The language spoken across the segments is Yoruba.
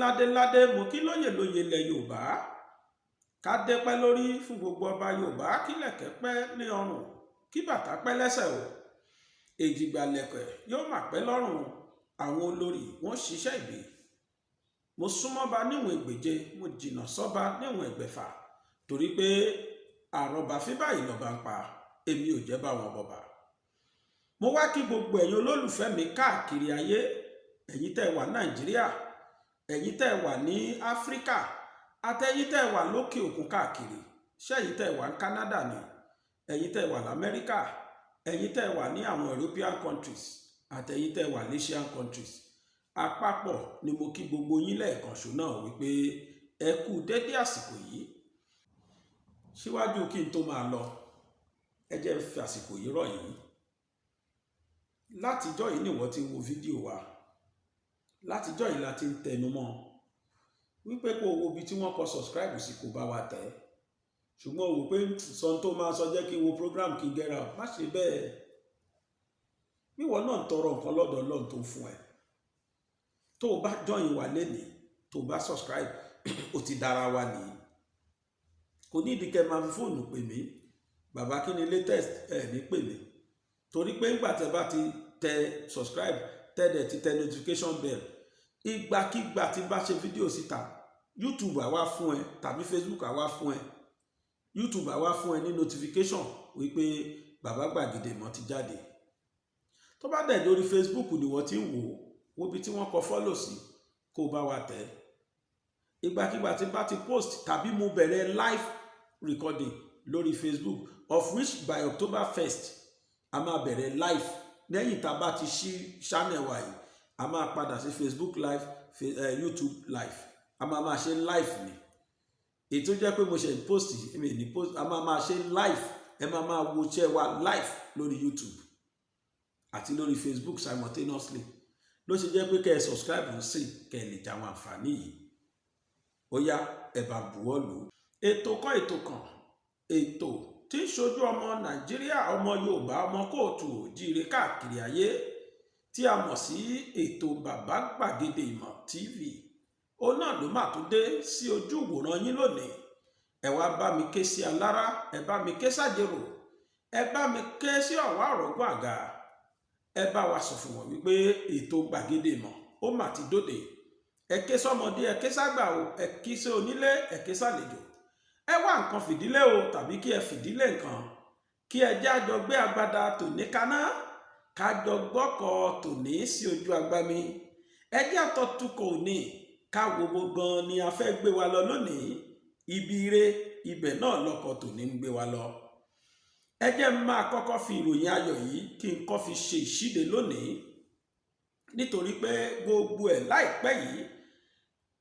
ládéládé mo kí lóyè ilẹ̀ Yorùbá ká dépẹ́ lórí fún gbogbo ọba Yorùbá kí lẹ̀kẹ̀ pẹ́ ní ọrùn kí bàtà pẹ́ lẹ́sẹ̀ o èjìgbà lẹ̀kẹ̀ yóò mà pẹ́ lọ́rùn àwọn olórí wọn ṣiṣẹ́ ìbí mo súnmọ́ba níwọ̀n ẹgbẹ̀je mo jìnnà sọ́ba níwọ̀n ẹgbẹ̀fà torí pé àrọ̀bà fi báyìí lọ́ba ń pa èmi ò jẹ́ bá wọn bọ̀bà mo wá kí gbogbo ẹ̀yin olólùfẹ́ mi káàkiri ayé ẹ̀yin tẹ́ wà Nàìjíríà ẹ̀yin tẹ́ wà ní Áfíríkà àtẹ̀yin tẹ́ wà lókè òkun káàkiri ṣẹ́yin tẹ́ wà ní Canada ni ẹ̀yin tẹ́ wà l'Amẹ́ríkà ẹ̀yin tẹ́ wà ní àwọn European countries àtẹ̀yin tẹ́ wà ní Asian countries àpapọ̀ ni mo kí gbogbo yín lẹ́ẹ̀kan ṣo náà wípé ẹ kú dédé àsìkò yìí síwájú kí n tó máa lọ ẹ jẹ́ n fi àsìkò yìí rọ̀ yín látijọ́ yìí ni wọ́n ti wo fídíò wa látijọ́ yìí la ti ń tẹnu mọ́ wípé kó wo ibi tí wọ́n kọ subscribe sí kó bá wa tẹ̀ ṣùgbọ́n o wò pé sọ tó máa sọ jẹ́ kí n wo program kí n get out má ṣe bẹ́ẹ̀ wíwọ náà ń tọrọ nǹkan lọ́dọ̀ Ọlọ́run tó ń fún ẹ tó o bá join wa lénìí tó o bá subscribe o ti dára wa nìyí kò ní ìdíkẹ́ máa fi fóònù pè mí bàbá kí ni latest ẹ̀ ní pè mí torí pé ńgbà tẹ́ bá ti tẹ subscribe tẹ́lẹ̀ ti tẹ notification bell ìgbàkígbà tí bá ṣe fídíò síta YouTube àwa fún ẹ tàbí Facebook àwa fún ẹ YouTube àwa fún ẹ ní notification wípé Bàbá Gbàgede Ìmọ̀ ti jáde tó bá dẹ̀ lórí Facebook ni wọ́n ti ń wo ibi tí wọ́n kọ follow sí kó bá wa tẹ̀ ìgbàkígbà tí bá ti post tàbí mo bẹ̀rẹ̀ live recording lórí Facebook of which by October 1st a máa bẹ̀rẹ̀ live lẹ́yìn tá a bá ti ṣí channel wa yìí a máa padà sí Facebook live YouTube live a máa ṣe live ni èyí tó jẹ́ pé mo ṣe post èmi ní post a máa ṣe live, ẹ máa wo iṣẹ́ wa live lórí YouTube àti lórí Facebook simultaneously ló ṣe jẹ́ pé kẹ́ ẹ subscribe sí kẹ́ ẹ lè jẹ àwọn àǹfààní yìí. Ó yá ẹ bá buwọ́ lù ú. Ètò kan ètò tí ń ṣojú ọmọ Nàìjíríà, ọmọ Yorùbá, ọmọ kóòtù òjíire káàkiri ayé tí a mọ̀ sí ètò Bàbá Gbàgede Ìmọ̀ TV. Ó náà ló mà tún dé sí ojú ìwòran yín lónìí. Ẹ wá bá mi ké sí alára, ẹ bá mi ké sájèrò, ẹ bá mi ké sí ọ̀wá ọ̀rọ̀gbọ́n àga. Ẹ bá wa sọ fún wọn wípé ètò Gbàgede Ìmọ̀ ó mà ti dóde. Ẹ ké sọ́mọdé, ẹ ké ságbà o, ẹ ké sí onílé, ẹ ké sálejò. Ẹ wá nǹkan fìdílé o tàbí kí ẹ fìdílé nǹkan, kí ẹ jẹ́ àjọ gbé agbada tòní kaná, kájọ gbọ́kọ̀ tòní sí ojú agbami. Ẹ jẹ́ àtọ́tukọ̀ òní, káwo gbogbo ni a fẹ́ gbé wa lọ lónìí. Ibi ire ibẹ̀ náà lọkọ̀ tòní ń gbé wa lọ. Ẹ jẹ́ máa kọ́kọ́ fi ìròyìn ayọ̀ yìí kí n kọ́ fi ṣe ìṣíde lónìí, nítorí pé gbogbo ẹ̀ láìpẹ́ yìí.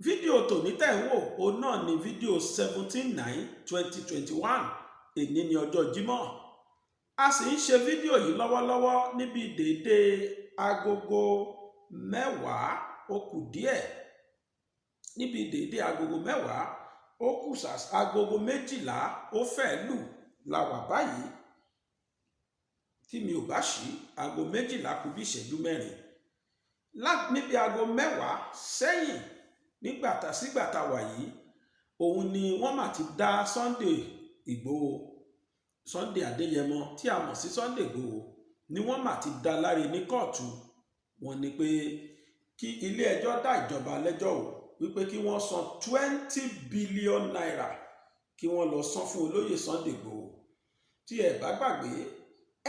Fídíò tòní tẹ̀ ń wò ó náà ni fídíò 17/9/2021, èní ni ọjọ́ Jímọ̀. A sì ń ṣe fídíò yìí lọ́wọ́lọ́wọ́ níbi déédéé agogo 10 ó kù díẹ̀. Níbi déédéé agogo 10 ó kù agogo 12 ó fẹ́ lù la wà báyìí. Tí mi ò bá ṣí, aago 12 kù bí ìṣẹ́jú 4. Níbi aago 10 sẹ́yìn sígbàtà wà yìí, òun ni wọ́n mà ti dá Sunday Ìgbòho, Sunday Adéyẹmọ tí a mọ̀ sí Sunday Ìgbòho, ni wọ́n mà ti dá láre ní kóòtù. Wọ́n ní pé kí ilé ẹjọ́ dá ìjọba lẹ́jọ́ o wípé kí wọ́n san 20 billion naira kí wọ́n lọ san fún olóyè Sunday Ìgbòho. Tí ẹ bá gbàgbé,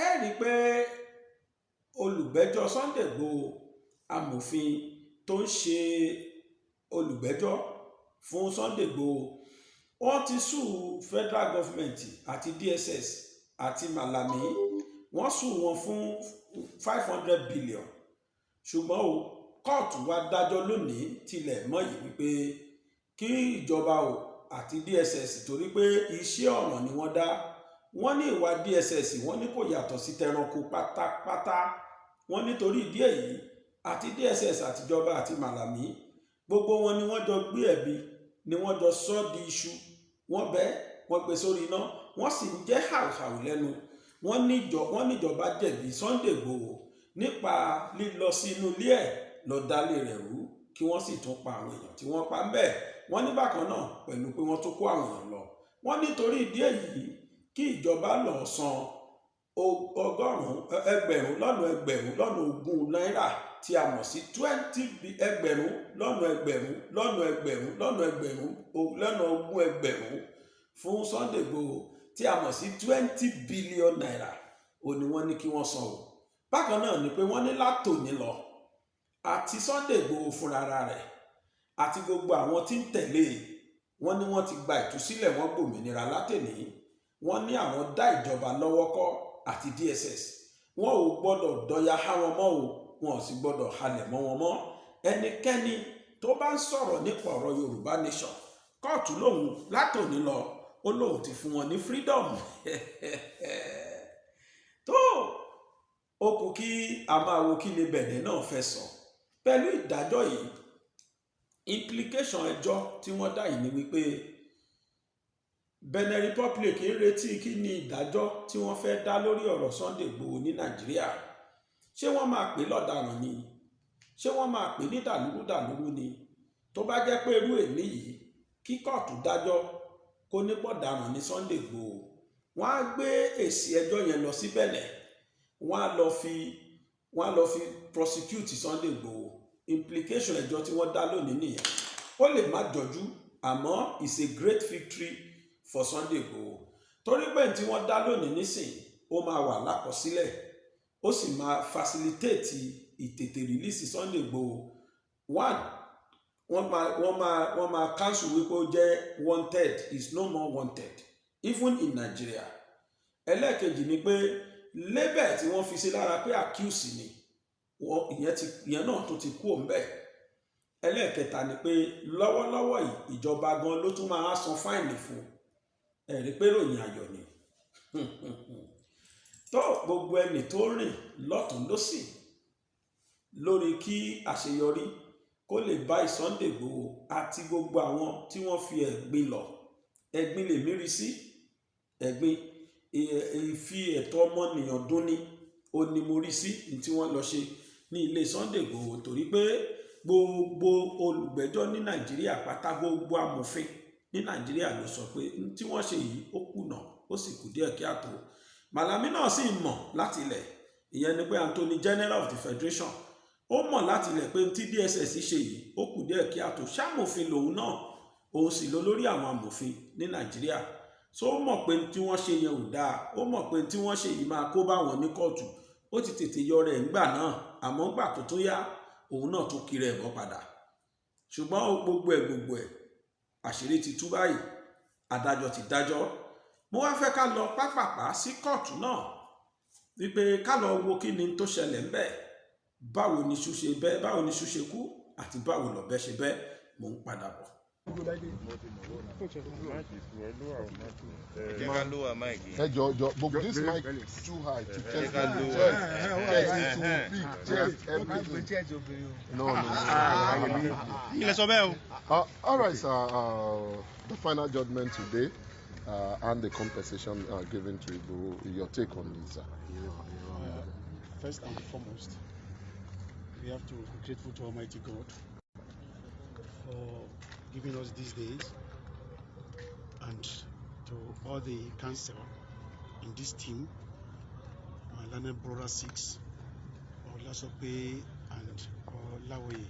ẹ rí i pé olùgbẹ́jọ́ Sunday Ìgbòho, amòfin tó ń ṣe olùgbẹ́jọ́ fún Sunday Ìgbòho, wọ́n ti sùn federal government àti DSS àti Malami, wọ́n sùn wọn fún 500 billion. Ṣùgbọ́n o, kóòtù wá dájọ́ lónìí tilẹ̀ mọ́ yìí wípé kí ìjọba o àti DSS, torí pé iṣẹ́ ọ̀ràn ni wọ́n dá. Wọ́n ní ìwà DSS wọ́n ní kò yàtọ̀ sí tẹranko pátápátá. Wọ́n nítorí ìdí èyí àti DSS àtijọba àti Malami, gbogbo wọn ni wọ́n jọ gbé ẹ̀bi, ni wọ́n jọ sọ di iṣu. Wọ́n gbé sórí iná, wọ́n sì ń jẹ́ hàùhàù lẹ́nu. Wọ́n níjọba jẹ̀bi Sunday Ìgbòho nípa lílọ sínú ilé ẹ̀ lọ dálé rẹ̀ rú, kí wọ́n sì tún pa àwọn èèyàn tí wọ́n pa ń bẹ̀. Wọ́n ní bákan náà pẹ̀lú pé wọ́n tún kó àwọn èèyàn lọ. Wọ́n nítorí ìdí èyí kí ìjọba lọ san ẹgbẹ̀rún lọ́nà ogún náírà tí a mọ̀ sí 20 ẹgbẹ̀rún lọ́nà ogún ẹgbẹ̀rún fún Sunday Igboho tí a mọ̀ sí 20 billion naira. Ó ní wọ́n ní kí wọ́n san o. Bákan náà ni pé wọ́n ní látòní lọ àti Sunday Igboho fúnra rẹ̀ àti gbogbo àwọn tí ń tẹ̀lé, wọ́n ní wọ́n ti gba ìtúsílẹ̀, wọ́n gbòmìnira látẹ̀ní. Wọ́n ní àwọn dá ìjọba lọ́wọ́ kọ́ àti DSS. Wọn ò gbọ́dọ̀ dọ̀yà há wọn mọ́ o, wọn ò sì gbọ́dọ̀ halẹ̀ mọ́ wọn mọ́. Ẹnikẹ́ni tó bá ń sọ̀rọ̀ nípa ọ̀rọ̀ Yorùbá nation, kóòtù lòun látòní lọ ó lóun ti fún wọn ní freedom. Tó o kù kí a máa wo kí ni Benin náà fẹ́ sọ pẹ̀lú ìdájọ́ yìí. Implication ẹjọ́ tí wọ́n dá yìí ni wípé Benin Republic ń retí kí ni ìdájọ́ tí wọ́n fẹ́ dá lórí ọ̀rọ̀ Sunday Igboho ní Nàìjíríà. Ṣé wọ́n máa pè lọ́daràn ni? Ṣé wọ́n máa pè ní dàlúrú ni? Tó bá jẹ́ pé irú èmi yìí kí kóòtù dájọ́ kó ní pọ̀daràn ní Sunday Igboho, wọ́n á gbé èsì ẹjọ́ yẹn lọ sí Benin, wọ́n á lọ fi prosecute Sunday Igboho. Implication ẹjọ́ tí wọ́n dá lónìí nìyẹn. Ó lè má jọjú, àmọ́ it's a great victory for Sunday Igboho. Torí pé tí wọ́n dá lónìí nísìnyí ó máa wà lákọsílẹ̀, ó sì máa facilitate ìtètè release Sunday Igboho. One, wọ́n máa cancel wípé ó jẹ́ wanted, is no more wanted even in Nigeria. Ẹlẹ́ẹ̀kejì ni pé label tí wọ́n fi sí lára pé accuse ni, ìyẹn náà tó ti kú òun bẹ́ẹ̀. ẹlẹ́ẹ̀kẹta ni pé lọ́wọ́lọ́wọ́ yìí ìjọba gan ló tún máa san fáìnì fún ẹ̀rí pé ròyìn ayọ̀ ni tó gbogbo ẹni tó rìn lọ́tún lósì lórí kí àṣeyọrí kó lè bá Sunday Igboho àti gbogbo àwọn tí wọ́n fi ẹ̀gbin lọ ẹ̀gbin lè mírí sí ẹ̀gbin ìfi ẹ̀tọ́ ọmọnìyàn dúnni ó ní mo rí sí tí wọ́n lọ ṣe ní ilé Sunday Igboho torí pé gbogbo olùgbẹ́jọ́ ní Nàìjíríà pátá gbogbo amòfin ní Nàìjíríà ló sọ pé tí wọ́n ṣe yìí ó kùnà ó sì kù díẹ̀ kí àtò Malami náà sì mọ̀ láti ilẹ̀ ìyẹn ni pé Attorney General of the Federation ó mọ̀ láti ilẹ̀ pé tí DSS ṣe yìí ó kù díẹ̀ kí àtò ṣàmòfin lòun náà òun sì lọ lórí àwọn amòfin ní Nàìjíríà so ó mọ̀ pé tí wọ́n ṣe yẹn ò dáa ó mọ̀ pé tí wọ́n ṣe yìí máa kó bá wọn ní kóòtù ó ti tètè yọ rẹ̀ ńgbà náà àmọ́ ńgbà tó yá òun náà tó kiri ẹ̀ bọ́ padà ṣùgbọ́n gbogbo ẹ̀ àṣírí ti tú báyìí adájọ́ ti dájọ́ mo wá fẹ́ ká lọ pápápá sí kóòtù náà wípé ká lọ wo kí ni tó ṣẹlẹ̀ ńbẹ̀ báwo ni iṣu ṣe bẹ́ báwo ni iṣu ṣe kú àti báwo lọ̀bẹ ṣe bẹ́ mò ń padà bọ̀. But this mic is too high to test everything. No. All right, sir. The final judgment today and the compensation given to Igboho. Your take on this, sir? First and foremost, we have to be grateful to Almighty God for giving us these days, and to all the council in this team, my learned brother Six, Olasope and Olawoye.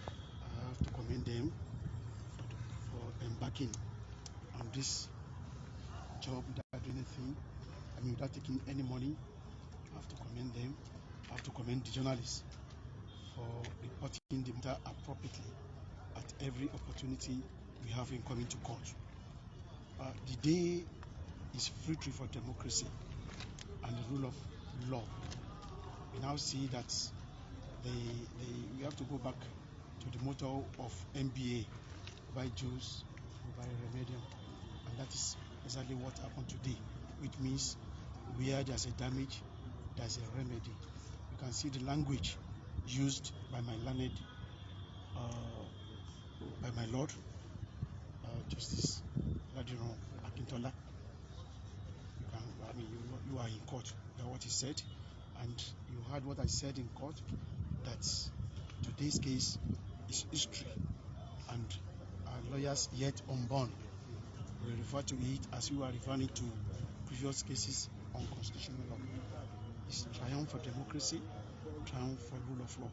I have to commend them for embarking on this job without doing anything, without taking any money. I have to commend them. I have to commend the journalists for reporting the matter appropriately at every opportunity we have in coming to court. The day is victory for democracy and the rule of law. We now see that we have to go back to the motto of MBA, buy Jews, buy Remedium, and that is exactly what happened today, which means where there's a damage, there's a remedy. You can see the language used by my learned, by my Lord, Justice Ladiron Akintola. You are in court. You heard what he said, and you heard what I said in court, that today's case is history, and our lawyers yet unborn will refer to it as we are referring to previous cases on constitutional law. It's triumph for democracy, triumph for rule of law.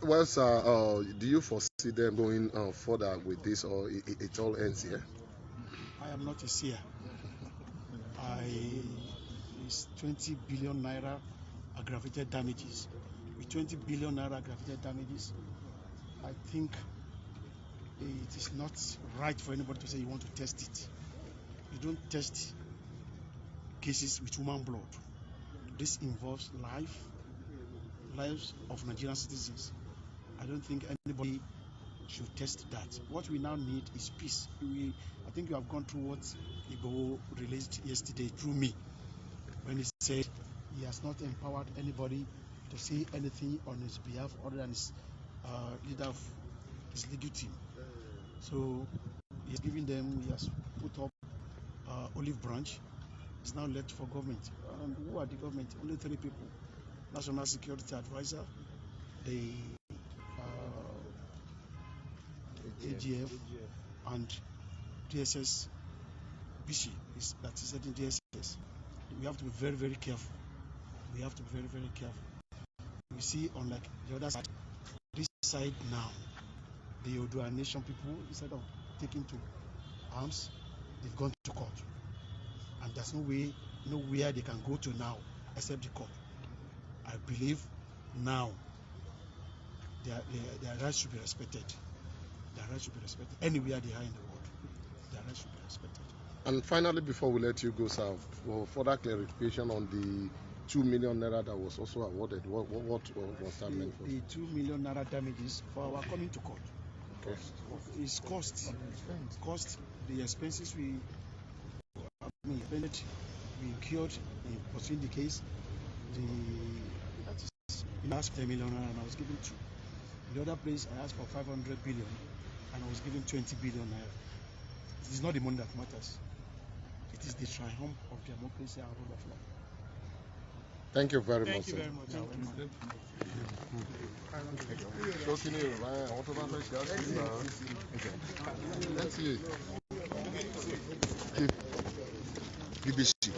Well, sir, do you foresee them going further with this, or it all ends here? I am not a seer. It's 20 billion naira aggravated damages. With 20 billion naira aggravated damages, I think it is not right for anybody to say you want to test it. You don't test cases with human blood. This involves lives of Nigerian citizens. I don't think anybody should test that. What we now need is peace. I think you have gone through what Igboho released yesterday through me, when he said he has not empowered anybody to say anything on his behalf other than his leader of his legal team. So he has given them, he has put up olive branch. It's now left for government. And who are the government? Only 3 people: National Security Advisor, the AGF, and DSS BC. That is setting DSS. We have to be very, very careful. We have to be very, very careful. We see, unlike the other side, this side now, the Odua Nation people, instead of taking to arms, they've gone to court. And there's nowhere they can go to now except the court. I believe now their rights should be respected. Their rights should be respected. Anywhere they are in the world, their rights should be respected. And finally, before we let you go, sir, for further clarification on the 2 million naira that was also awarded. What was that meant for? The 2 million naira damages for our coming to court. Okay. Is cost the expenses we incurred in pursuing the case. I asked for 10 million naira and I was given 2. The other place I asked for 500 billion and I was given 20 billion naira. It is not the money that matters. It is the triumph of democracy and rule of law. Thank you very much. Thank you very much. Let's see. BBC.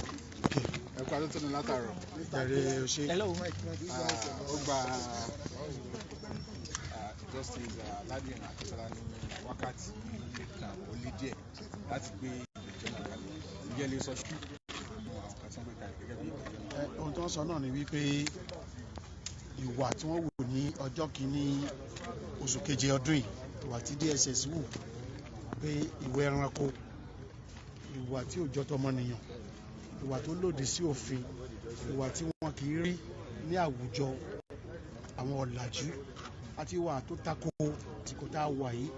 Hello, Justice Ladi Akitola ní wákàtí kan ó lé díẹ̀ láti gbé ìgbẹ́jọ́ náà kalẹ̀. Ǹjẹ́ lè sọ ṣí àwọn kan tí wọ́n gbé kalẹ̀ gẹ́gẹ́ bí ìgbẹ́jọ́ náà? ohun tó ń sọ náà ni wípé ìwà tí wọ́n wò ní ọjọ́ kìíní oṣù keje ọdún yìí, ìwà tí DSS wù pé ìwà ẹranko, ìwà tí ò jọ tọmọnìyàn, ìwà tó lòdì sí òfin, ìwà tí wọn kì í rí ní àwùjọ àwọn ọ̀làjú àti ìwà tó tako àsìkò tá a wà yìí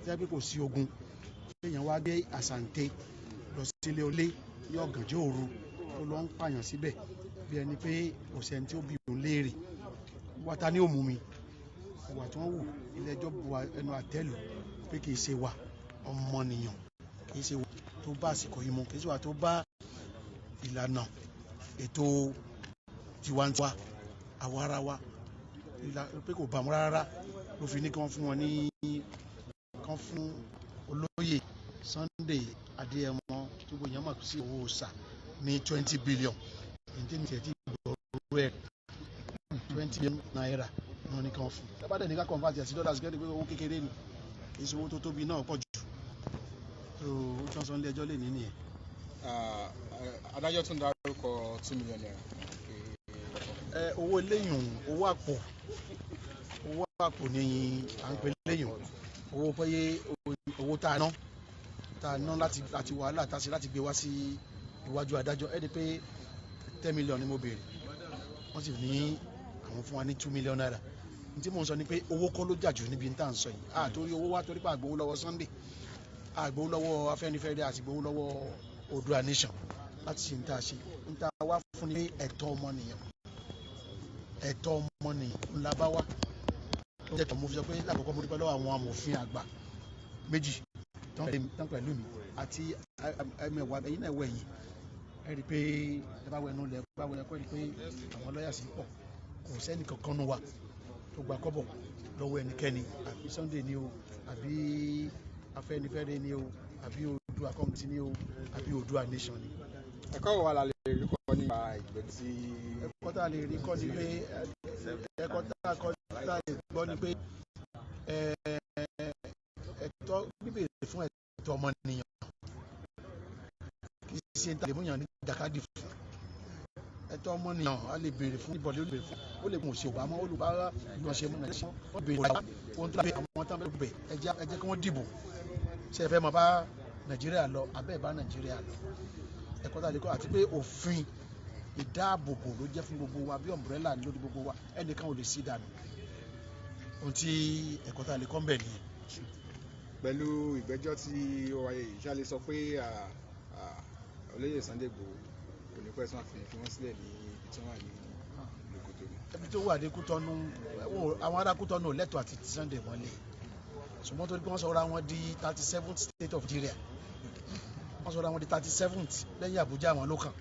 tí wọ́n pé kò sí ogun, èèyàn wá gbé àsàǹtẹ lọ sílé olé ní ọ̀gànjọ́ òru tó lọ ń pààyàn síbẹ̀ bí ẹni pé kò sẹ́ni tí ó bí òun léèrè wá ta ní òmù mi. ìwà tí wọ́n wù ilé ẹjọ́ bu ẹnu àtẹ́lù pé kì í ṣe wà ọmọnìyàn, kì í ṣe wà tó bá àsìkò yìí mu, kì í ṣe wà tó bá ìlànà ètò tiwantiwa àwa ara wa pé kò bá mu rárá ló fi ní kí wọ́n fún wọn ní kán fún olóyè Sunday Adéyẹmọ tó gbòòyàn mọ̀ sí owó ọ̀sà ní 20 billion èyí tí ní tiẹ̀ tí gbòòrò ẹ̀ 20 billion naira ní wọ́n ní kí wọ́n fún. Tábà dẹ̀ ní ká convert ẹ̀ sí dollars gẹ́gẹ́ bí owó kékeré ni ìṣòwò tó tóbi náà pọ̀ jù tó ó tún sọ nílé ẹjọ́ lè ní nìyẹn. Adájọ́ tún dárúkọ 2 million naira. Owó eléyìn owó àpò ni à ń pè léyìn owó pé owó tá a ná láti wàhálà tá a ṣe láti gbé wá sí iwájú adájọ́ ẹ̀ di pé 10 million ni mo béèrè wọ́n sì ní àwọn fún wa ní 2 million naira. Ní tí mò ń sọ ni pé owó kọ́ ló jà jù níbi tá à ń sọ yìí àtòrí owó wá torí pé àgbowó lọ́wọ́ Sunday àgbowó lọ́wọ́ Afẹ́nifẹ́re àti gbowó lọ́wọ́ Oòduà Nation láti ṣe ní tá a ṣe ní tá a wá fún ni ẹ̀tọ́ ọmọnìyàn ńlá bá wá ó jẹ́ kí mo fi sọ pé lákòókò mo dúpẹ́ lọ́wọ́ àwọn amòfin àgbà méjì tán pẹ̀lú mi àti ẹ̀mẹ̀wà ẹ̀yìn náà wẹ̀ yìí ẹ rí i pé ẹ bá wẹnu lẹ̀ bá wẹ̀ kọ́ ẹ rí i pé àwọn lọ́ọ̀yà sì pọ̀ kò sẹ́ni kankan nu wa tó gba kọ́bọ̀ lọ́wọ́ ẹnikẹ́ni àbí Sunday ni o àbí Afẹ́nifẹ́re ni o àbí Oòduà community ni o àbí Oòduà Nation ni. Ẹ̀kọ́ wo la lè rí kọ́ nípa ìgbẹ́ tí. Ẹ̀kọ́ tá a lè rí kọ́ ni pé ẹ̀kọ́ tá a lè gbọ́ ni pé ẹ̀tọ́ bíbèrè fún ẹ̀tọ́ ọmọnìyàn kì í ṣe ń tàbí múyàn ní jàkadì fún ẹ̀tọ́ ọmọnìyàn a lè béèrè fún ìbọ̀lẹ̀ ó lè béèrè fún ó lè mú òṣèlú àmọ́ olùbárà ìlú ọ̀ṣẹ́ mú nàìjíríà wọ́n béèrè ohun tó lábẹ́ àwọn tán bẹ̀ ẹ jẹ́ kí wọ́n dìbò ṣe é fẹ́ máa bá Nàìjíríà lọ abẹ́ bá Nàìjíríà lọ ẹ̀kọ́ tá a lè kọ́ àti pé òfin ìdáàbòbò ló jẹ́ fún gbogbo wa bí ọ̀mbrẹ́là lórí gbogbo wa ẹnìkan ò lè sí dànù ohun tí ẹ̀kọ́ tá a lè kọ́ ń bẹ̀ nìyẹn. Pẹ̀lú ìgbẹ́jọ́ tí ó wáyé yìí ṣá lè sọ pé olóyè Sunday Igboho kò ní pẹ́ tí wọ́n fi wọ́n sílẹ̀ ní ibi tí wọ́n wà ní ìlú Kòtònú. Ibi tó wà ní Kútọ́nù àwọn ará Kútọ́nù ò lẹ́tọ̀ọ́ àti Sunday mọ́lẹ̀ ṣùgbọ́n torí pé wọ́n sọra wọn di 37th state of Nigeria wọ́n sọra wọn di 37th lẹ́yìn Àbújá àwọn ló kàn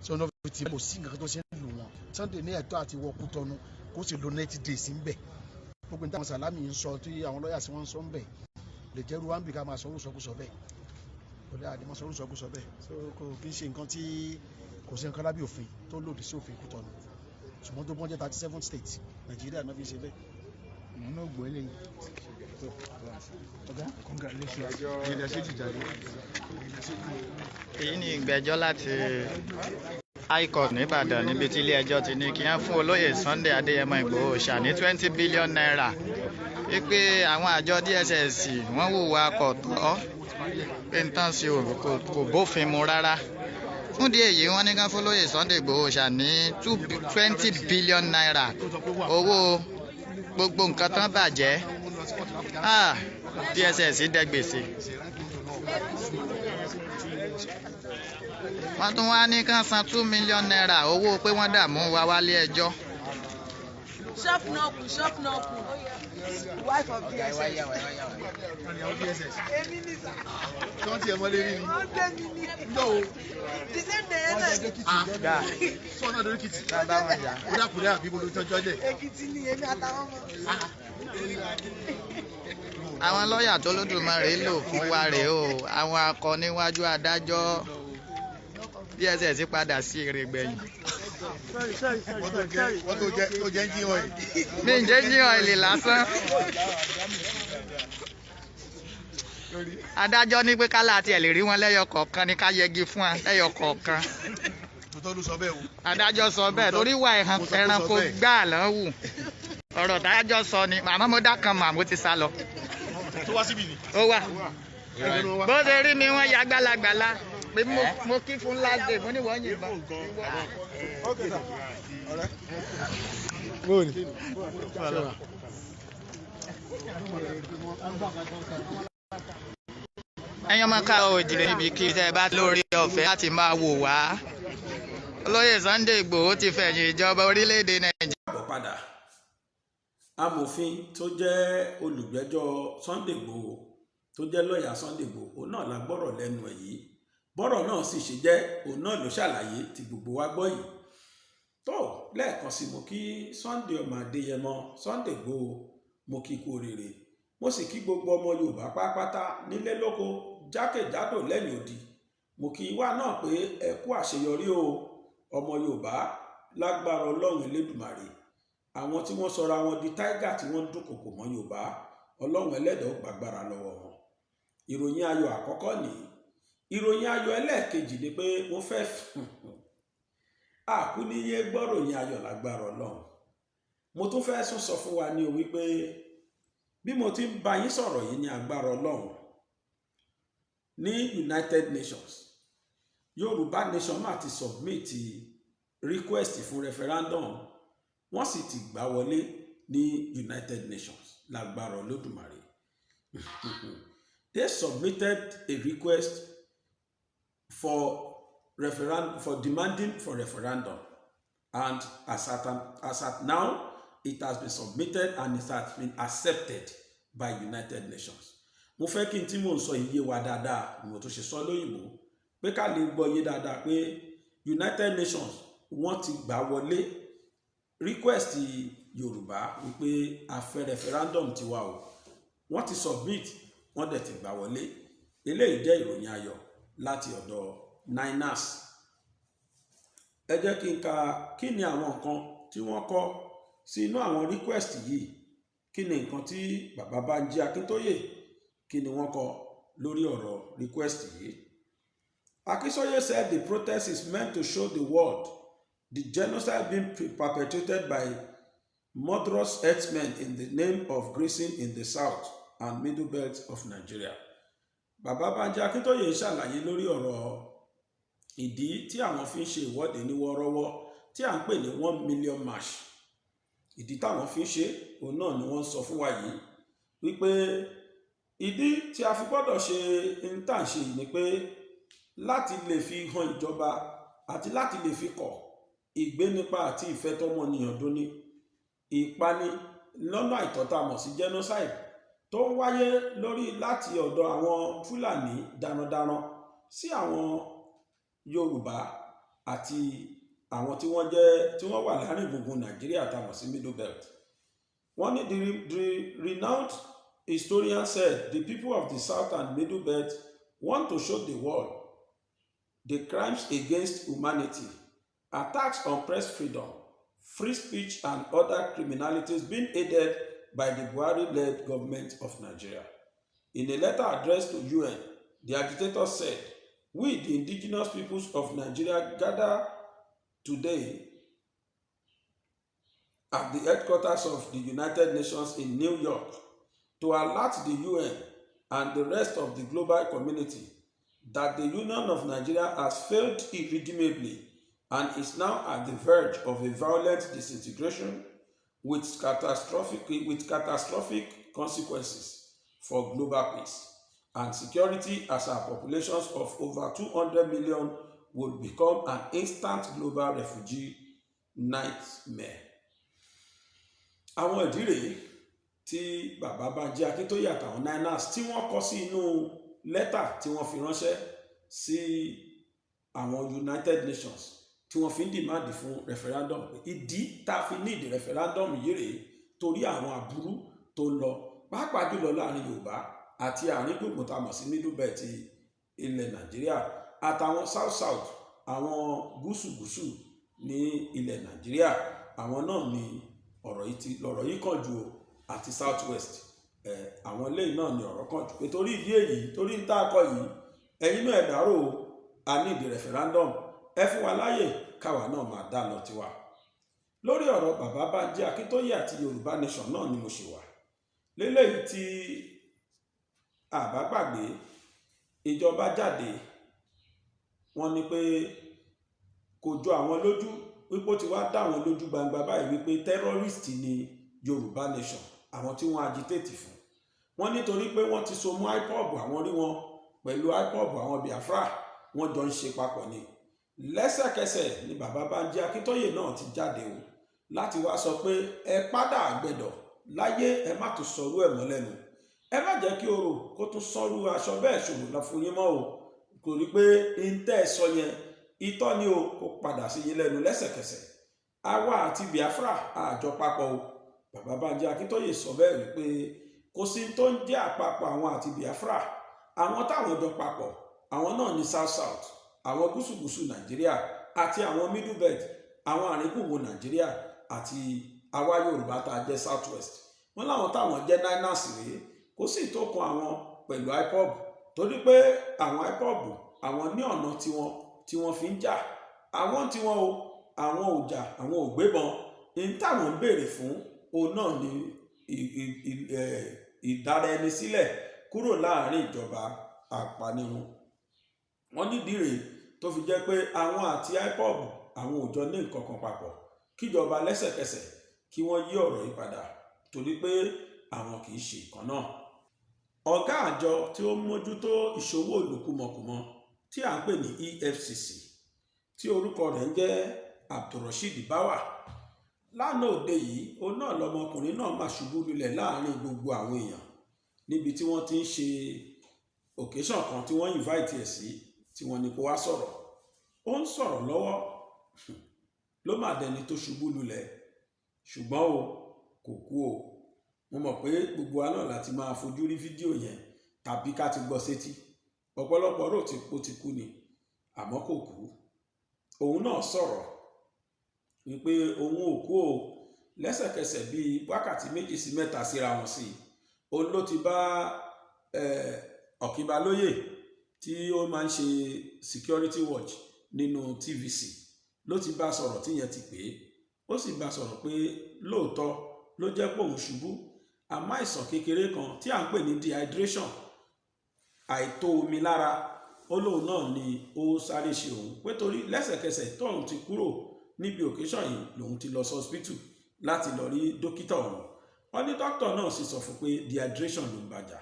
tí wọ́n fi ti kò sí nǹkan tó ṣe ń lù wọ́n Sunday ní ẹ̀tọ́ àti wọ Kútọ́nù kó sì lo 90 days ń bẹ̀ gbogbo nítawọn Sàlámì ń sọ tí àwọn lọ́ọ̀yà sí wọ́n ń sọ ń bẹ̀ lè jẹ́ ru wáńbì ká máa sọ orúsọkúsọ bẹ́ẹ̀ kò lè àdé máa sọ orúsọkúsọ bẹ́ẹ̀ so kò kí ń ṣe nǹkan tí kò sí nǹkan lábẹ́ òfin tó lòdì sí òfin Kútọ́nù ṣùgbọ́n tó bọ́n jẹ́ 37th state Nàìjíríà náà fi ṣe bẹ́ẹ̀. ìmọ̀ náà gbọ́ eléyìí. èyí ni ìgbẹ́jọ́ láti High Court nìbàdàn níbi tí ilé ẹjọ́ ti ní kí wọ́n fún olóyè Sunday Adéyẹmọ Ìgbòho Òòṣà ní 20 billion naira wípé àwọn àjọ DSS wọ́n hùwà kò tọ́ pé n tán sí kò bófin mu rárá fún díẹ̀ èyí wọ́n ní kán fún olóyè Sunday Igboho Òòṣà ní 20 billion naira owó gbogbo nǹkan tán bàjẹ́. DSS dẹ gbèsè. wọ́n tún wá ní kán san 2 million naira owó pé wọ́n dààmú wa wálé ẹjọ́. Shopnoku, wife of DSS. Don't you ever leave me? No. The same day, So now don't kitty. Kuda people don't touch it. Ekiti ni èmi àtàwọn ọmọ. àwọn lọ́ọ̀yà tó lódùmarè lò fún wa rèé o àwọn akọ níwájú adájọ́. DSS padà sí èrè gbẹ̀yìn. Wọ́n tó jẹ́ jí ọ̀yìn. mi ń jẹ́ jí ọ̀ìlì lásán. adájọ́ ní pé kálá àti ẹ̀ lè rí wọn lẹ́yọ kọ̀ọ̀kan ní ká yẹgi fún wa lẹ́yọ kọ̀ọ̀kan. adájọ́ sọ bẹ́ẹ̀ torí wà ẹranko gbáà lọ́n wù. ọ̀rọ̀ tádájọ́ sọ ni màmá mo dá kan mà mo ti sá lọ. Tó wá síbí ni. ó wà. bó ṣe rí mi wọ́n ya gbálagbàla pé mo kí fún last day mo ní wọ́n yìnbọn. ẹ̀yin ọmọ káàárọ̀ oòjíire níbi kí tẹ́ ẹ bá lórí ọ̀fẹ́ láti máa wò wá. olóyè Sunday Igboho ti fẹ̀yìn ìjọba orílẹ̀-èdè Nàìjíríà. bọ̀ padà amòfin tó jẹ́ olùgbẹ́jọ́ Sunday Igboho tó jẹ́ lọ́ọ̀yà Sunday Igboho òun náà la gbọ́rọ̀ lẹ́nu ẹ̀ yìí bọ́rọ̀ náà sì ṣe jẹ́ òun náà ló ṣàlàyé tí gbogbo wa gbọ́ yìí. tó lẹ́ẹ̀kan sí mo kí Sunday ọmọ Adéyẹmọ Sunday Igboho mo kí kú oríire mo sì kí gbogbo ọmọ Yorùbá pátápátá nílé lóko jákèjádò lẹ́yìn odi mo kí wá náà pé ẹ kú àṣeyọrí o ọmọ Yorùbá lágbára Ọlọ́run Elédùmarè àwọn tí wọ́n sọra wọn di tiger tí wọ́n dúnkòkò mọ́ Yorùbá Ọlọ́run Ẹlẹ́dàá ó gbàgbára lọ́wọ́ wọn. ìròyìn ayọ̀ àkọ́kọ́ nìyí. ìròyìn ayọ̀ ẹlẹ́ẹ̀kejì ni pé mo fẹ́ àkúníyé gbọ́ròyìn ayọ̀ lágbára Ọlọ́run. mo tún fẹ́ sọ fún wa ní o wípé bí mo ti ń bá yín sọ̀rọ̀ yìí ní agbára Ọlọ́run ní United Nations Yorùbá nation máa ti submit request fún referendum wọ́n sì ti gbà wọlé ní United Nations lágbára Olódùmarè. They submitted a request for demanding for referendum, and as at now it has been submitted and it has been accepted by United Nations. mo fẹ́ kí n tí mò ń sọ iye wa dáadáa ni mo tún ṣe sọ lóyìnbó pé ká lè gbọ́ iye dáadáa pé United Nations wọ́n ti gbà wọlé request Yorùbá wípé a fẹ́ referendum tiwa o wọ́n ti submit wọ́n dẹ̀ ti gbà wọlé. eléyìí jẹ́ ìròyìn ayọ̀ láti ọ̀dọ̀ NINAS. ẹ jẹ́ kí n ka kí ni àwọn nǹkan tí wọ́n kọ sí inú àwọn request yìí kí ni nǹkan tí bàbá Bánjí Akíntóyè kí ni wọ́n kọ lórí ọ̀rọ̀ request yìí. Akínsọ́yè said the protest is meant to show the world the genocide being perpetrated by murderous herdsmen in the name of grazing in the south and middle belt of Nigeria. Bàbá Bánjí Akíntóyè ṣàlàyé lórí ọ̀rọ̀ ìdí tí àwọn fi ń ṣe ìwọ́de ní wọ́ọ́rọ́wọ́ tí à ń pè ní 1 million march. ìdí táwọn fi ń ṣe òun náà ni wọ́n sọ fún wa yìí wípé ìdí tí a fi gbọ́dọ̀ ṣe intanṣe yìí ni pé láti lè fi hàn ìjọba àti láti lè fi kọ̀ ìgbénipa àti ìfẹ́ tọmọnìyàn dóní ìpani lọ́nà àìtọ́ta mọ̀ sí genocide tó ń wáyé lórí láti ọ̀dọ̀ àwọn Fúlàní darandaran sí àwọn Yorùbá àti àwọn tí wọ́n wà láàrin gbùngbùn Nàìjíríà tá mọ̀ sí middle belt. wọ́n ní the renowned historian said the people of the south and middle belt want to show the world the crimes against humanity, attacks on press freedom, free speech and other criminalities being aided by the Buhari-led government of Nigeria. In a letter addressed to UN, the agitator said, "We, the indigenous peoples of Nigeria, gather today at the headquarters of the United Nations in New York to alert the UN and the rest of the global community that the Union of Nigeria has failed irredeemably and is now at the verge of a violent disintegration with catastrophic consequences for global peace and security, as our populations of over 200 million would become an instant global refugee nightmare. Àwọn ìdí rèé tí bàbá Bánjí Akíntóyè àtàwọn Niners tí wọ́n kọ sí inú lẹ́tà tí wọ́n fi ránṣẹ́ sí àwọn United Nations tí wọ́n fi ń dìmáàdì fún referendum. Ìdí tá a fi ní ìdí referendum yìí rèé torí àwọn aburú tó ń lọ pàápàá jùlọ láàrin Yorùbá àti àárín gbùngbùn tá a mọ̀ sí middle belt ilẹ̀ Nàìjíríà àtàwọn south àwọn gúúsù ní ilẹ̀ Nàìjíríà. Àwọn náà ni lọ̀rọ̀ yìí kàn jù àti south west àwọn eléyìí náà ni ọ̀rọ̀ kàn jù pé torí ìdí èyí torí ń tá a kọ yìí ẹ̀yin náà ẹ dárò a ní ìdí referendum ẹ fún wa láyè káwa náà máa dá lọ tiwa. Lórí ọ̀rọ̀ bàbá Bánjí Akíntóyè àti Yorùbá nation náà ni mo ṣe wà léléyìí tí àbá gbàgbé ìjọba jáde wọ́n ní pé kò jọ àwọn lójú wípé ó ti wá dá àwọn lójú gbangba báyìí wípé terrorist ni Yorùbá nation àwọn tí wọ́n agitate fún. Wọ́n nítorí pé wọ́n ti so mú IPOB àwọn rí wọn pẹ̀lú IPOB àwọn Biafra wọ́n jọ ń ṣe papọ̀ ni. Lẹ́sẹ̀kẹsẹ̀ ni bàbá Bánjí Akíntóyè náà ti jáde o láti wá sọ pé ẹ padà àgbẹ̀dọ̀ láyé ẹ má tún sọrú ẹ̀ mọ́ lẹ́nu, ẹ má jẹ́ kí orò kó tún sọrú aṣọ bẹ́ẹ̀ ṣòro lọ fún yín mọ́ o, kò rí pé intẹ́ sọ yẹn itọ́ ni o kó padà sí yín lẹ́nu lẹ́sẹ̀kẹsẹ̀. Àwa àti Biafra àjọ papọ̀ o. Bàbá Bánjí Akíntóyè sọ bẹ́ẹ̀ wípé kò sí tó ń jẹ́ àpapọ̀ àwọn àti Biafra, àwọn táwọn jọ papọ̀ àwọn náà ní south àwọn gúúsù Nàìjíríà àti àwọn middle belt àwọn àrínkùngbùn Nàìjíríà àti àwa Yorùbá tá a jẹ́ south west. Wọ́n láwọn táwọn jẹ́ Niners rèé kò sí tó kan àwọn pẹ̀lú IPOB torí pé àwọn IPOB àwọn ní ọ̀nà tí wọ́n fi ń jà àwọn tí wọ́n o àwọn ò jà àwọn ò gbébọn ní táwọn ń béèrè fún òun náà ni ìdára ẹni sílẹ̀ kúrò láàrin ìjọba apanirun. Wọ́n nídìí rèé tó fi jẹ́ pé àwọn àti IPOB àwọn ò jọ ní nǹkan kan papọ̀ kíjọba lẹ́sẹ̀kẹsẹ̀ kí wọ́n yí ọ̀rọ̀ yìí padà torí pé àwọn kì í ṣe ìkan náà. Ọ̀gá àjọ tí ó mójútó ìṣòwò ìlú tí à ń pè ní EFCC tí orúkọ rẹ̀ ń jẹ́ Abdulrasheed Báwà lánàá òde yìí òun náà lọmọkùnrin náà máa ṣubú lulẹ̀ láàrin gbogbo àwọn èèyàn níbi tí wọ́n ti ń ṣe occasion kan tí wọ́n invite ẹ̀ sí tí wọ́n ní kó wá sọ̀rọ̀. Ó ń sọ̀rọ̀ lọ́wọ́ ló máa dẹni tó ṣubú lulẹ̀ ṣùgbọ́n o kò kú o. Mo mọ̀ pé gbogbo wa náà láti máa fojú rí fídíò yẹn tàbí ká ti gbọ́ sétí. Ọ̀pọ̀lọpọ̀ rò tí ó ti kú ni àmọ́ kò kú. Òun náà sọ̀rọ̀ wípé òun ò kú o lẹ́sẹ̀kẹsẹ̀ bíi wákàtí 2 sí 3 síra wọn sí. Òun ló ti bá Ọ̀kínbalóyè tí ó máa ń ṣe security watch nínú TVC ló ti bá sọ̀rọ̀ tí yẹn ti pè é. Ó sì bá sọ̀rọ̀ pé lóòótọ́ ló jẹ́ pé òun ṣubú àmọ́ àìsàn kékeré kan tí à ń pè ní dehydration àìtó omi lára ó lóun náà ni ó sáré ṣe òun pé torí lẹ́sẹ̀kẹsẹ̀ tóun ti kúrò níbi occasion yìí lòun ti lọ sí hospital láti lọ rí dókítà ọ̀hún. Wọ́n ní dókítà náà sì sọ fún pé dehydration ló ń bàjá.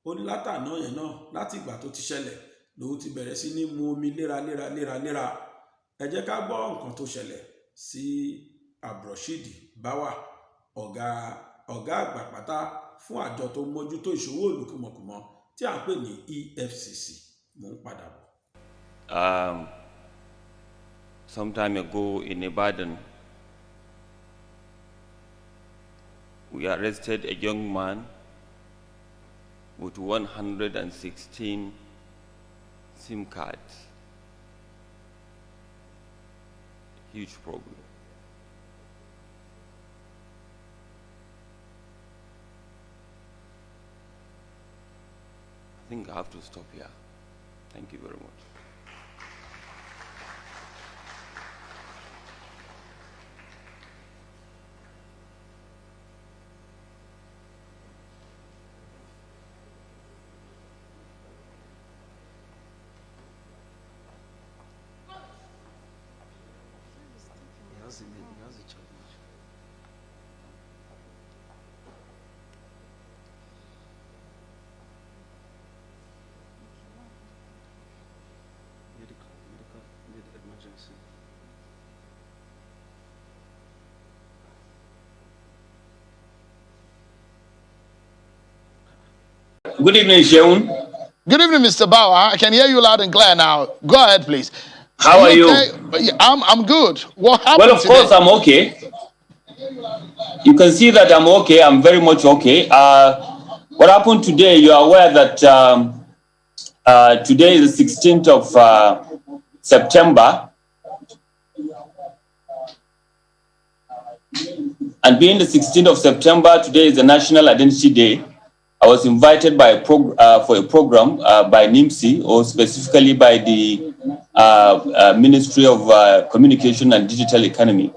Ó ní látàná yẹn náà láti ìgbà tó ti ṣẹlẹ̀ lòun ti bẹ̀rẹ̀ sí ní mu omi léraléra. Ẹ jẹ́ ká gbọ́ nǹkan tó ṣẹlẹ̀ sí Abdulrasheed Báwà ọ̀gá àgbà pátá fún àjọ tó mójútó ìṣòwò ìlú kùmọ̀kùmọ̀ tí à ń pè ní EFCC. Mo ń padà bọ̀. Some time ago in Ibadan, we arrested a young man with 116 SIM cards. Huge problem. I think I have to stop here. Thank you very much. has a challenge. Medical need emergency. Good evening, Sheun. Good evening, Mr. Bauer. I can hear you loud and clear now. Go ahead, please. How are you? Okay? I'm good. What happened Well, of course, today? I'm okay. You can see that I'm okay. I'm very much okay. What happened today, you are aware that today is the 16th of September. And being the 16th of September, today is the National Identity Day. I was invited by for a program by NIMSI, or specifically by the Ministry of Communication and Digital Economy.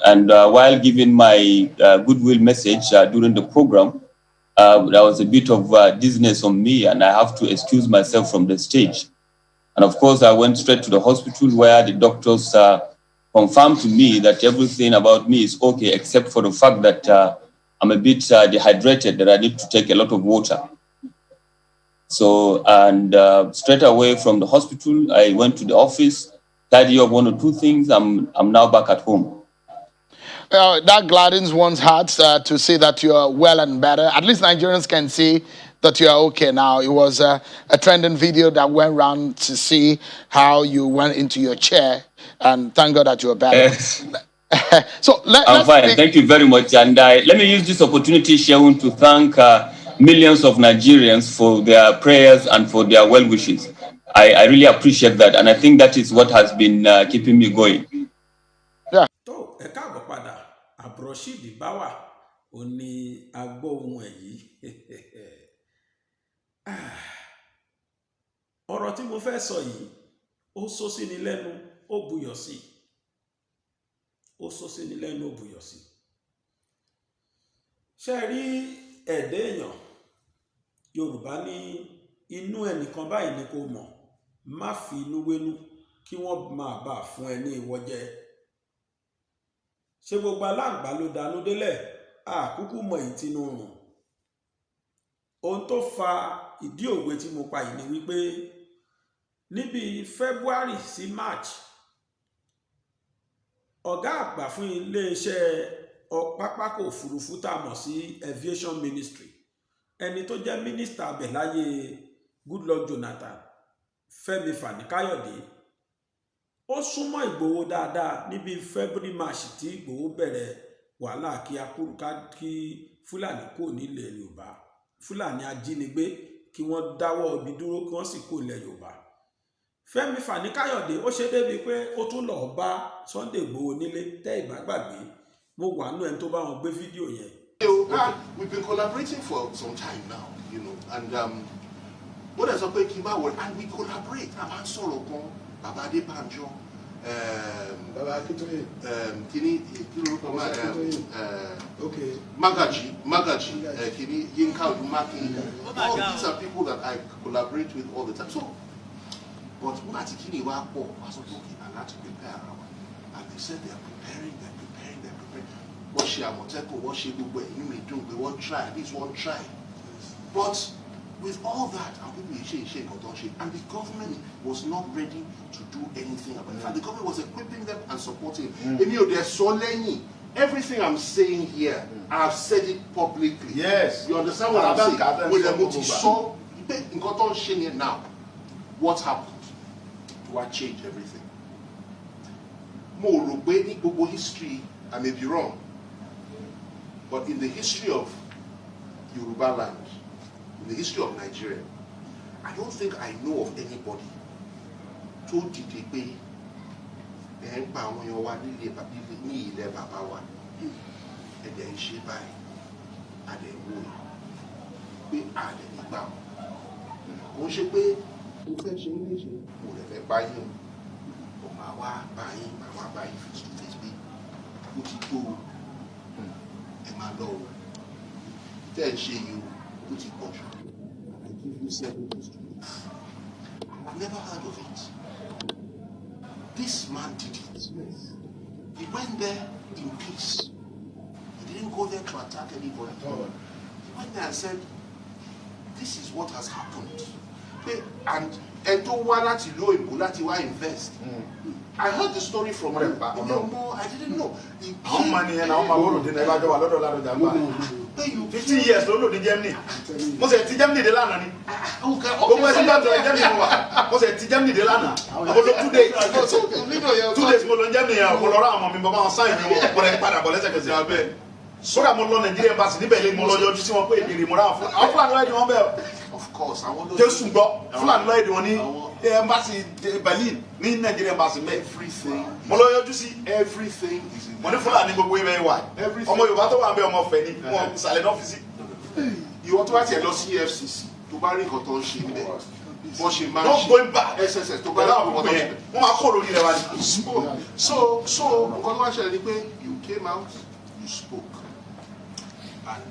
And while giving my goodwill message during the program, there was a bit of dizziness on me, and I have to excuse myself from the stage. And of course, I went straight to the hospital where the doctors confirmed to me that everything about me is okay, except for the fact that I'm a bit dehydrated, that I need to take a lot of water. So, and straight away from the hospital, I went to the office, tidy up one or two things. I'm now back at home. That gladdens one's heart to see that you are well and better. At least Nigerians can see that you are okay now. It was a trending video that went around to see how you went into your chair, and thank God that you are better. Yes. So I'm fine. Thank you very much. And let me use this opportunity, Sheun, to thank millions of Nigerians for their prayers and for their well wishes. I really appreciate that, and I think that is what has been keeping me going. Yeah. tó ẹ káàbọ̀ padà Abdulrasheed Báwà ò ní agbóhùn ẹ̀ yìí. ọ̀rọ̀ tí mo fẹ́ sọ yìí ó sọ sí ni lẹ́nu ó buyọ̀ sí ó sọ sí ni lẹ́nu ó buyọ̀ sí. ṣe rí ẹ̀dá èèyàn Yorùbá ní inú ẹnìkan báyìí ni kò mọ̀, má fi inú wénú kí wọ́n máa bá fún ẹ ní ìwọ jẹ. ṣé gbogbo aláǹgbá ló dánú délẹ̀ àkúkú mọ ìtinú rùn. ohun tó fa ìdí òwe tí mo pa yìí ni wípé níbi February sí March, ọ̀gá àgbà fún iléeṣẹ́ pápákọ̀ òfurufú tá a mọ̀ sí Aviation Ministry, ẹni tó jẹ́ mínísítà abẹ̀ láyé Goodluck Jonathan, Fẹ́mi Fani-Káyọ̀dé, ó súnmọ́ Ìgbòho dáadáa níbi February March tí Ìgbòho bẹ̀rẹ̀ wàhálà kí Fúlàní kò nílẹ̀ Yorùbá, Fúlàní ajínigbé kí wọ́n dáwọ́ ibi dúró kí wọ́n sì kó ilẹ̀ Yorùbá. Fẹ́mi Fani-Káyọ̀dé ó ṣe débi pé ó tún lọ́ọ́ bá Sunday Ìgbòho nílé, tẹ́ ìbá gbàgbé, mo wà nú ẹni tó bá wọn gbé fídíò yẹn. We've been collaborating for some time now, you know, and what has happened, and we collaborate. I'm answering Baba Adebanjo, Magaji, Kini, Yinka Odumaki. All these are people that I collaborate with all the time. So, but when I Kini wa po, I was talking and had to prepare, and they said they're preparing. What she Amoteko, what she do, we won't try, at least one try. But with all that, and the government was not ready to do anything about it. In fact, the government was equipping them and supporting. Everything I'm saying here, I've said it publicly. Yes. You understand what I'm saying? With the now, what happened? What changed everything? More history, I may be wrong, but in the history of Yoruba land, in the history of Nigeria, I don't think I know of anybody tó dìde pé ẹ̀ ń pa àwọn èèyàn wa ní ilẹ̀ bàbá wa ẹ̀dẹ̀ ń ṣe báyìí àdẹ̀ ń wò pé àdẹ̀ nígbà wọn ṣe pé mo fẹ́ ṣe ń léṣe mo lè fẹ́ báyìí o máa wá báyìí face to face bí ó ti tó ẹ máa lọ o tẹ́ ẹ ṣe yìí o ó ti pọ̀ jù. I give you 7 days to do. I've never heard of it. This man did it. Yes. He went there in peace. He didn't go there to attack anybody. He went there and said, this is what has happened. And to Wala to invest. I heard the story from him. I didn't know. How many and how much did never go a lot of 15 years, no, the Germany. Was it Germany the Lana? Was it Germany the Lana? 2 days. 2 days more than Germany. Colorama, Mimba, sign you for a parabolesa. So I'm on Nigeria embassy, Molo, you see what way you I'll fly right on bell. Of course, I want to just to go. Fly right on the embassy, Berlin, Nigeria embassy, everything. Molo, you see everything is in when you fly, you go way wide. Everything. You got to be more funny, more silent office. You want to watch a CFCC to marry Cotton Sheen there. Not going back. SSS to so, you came out, you spoke. And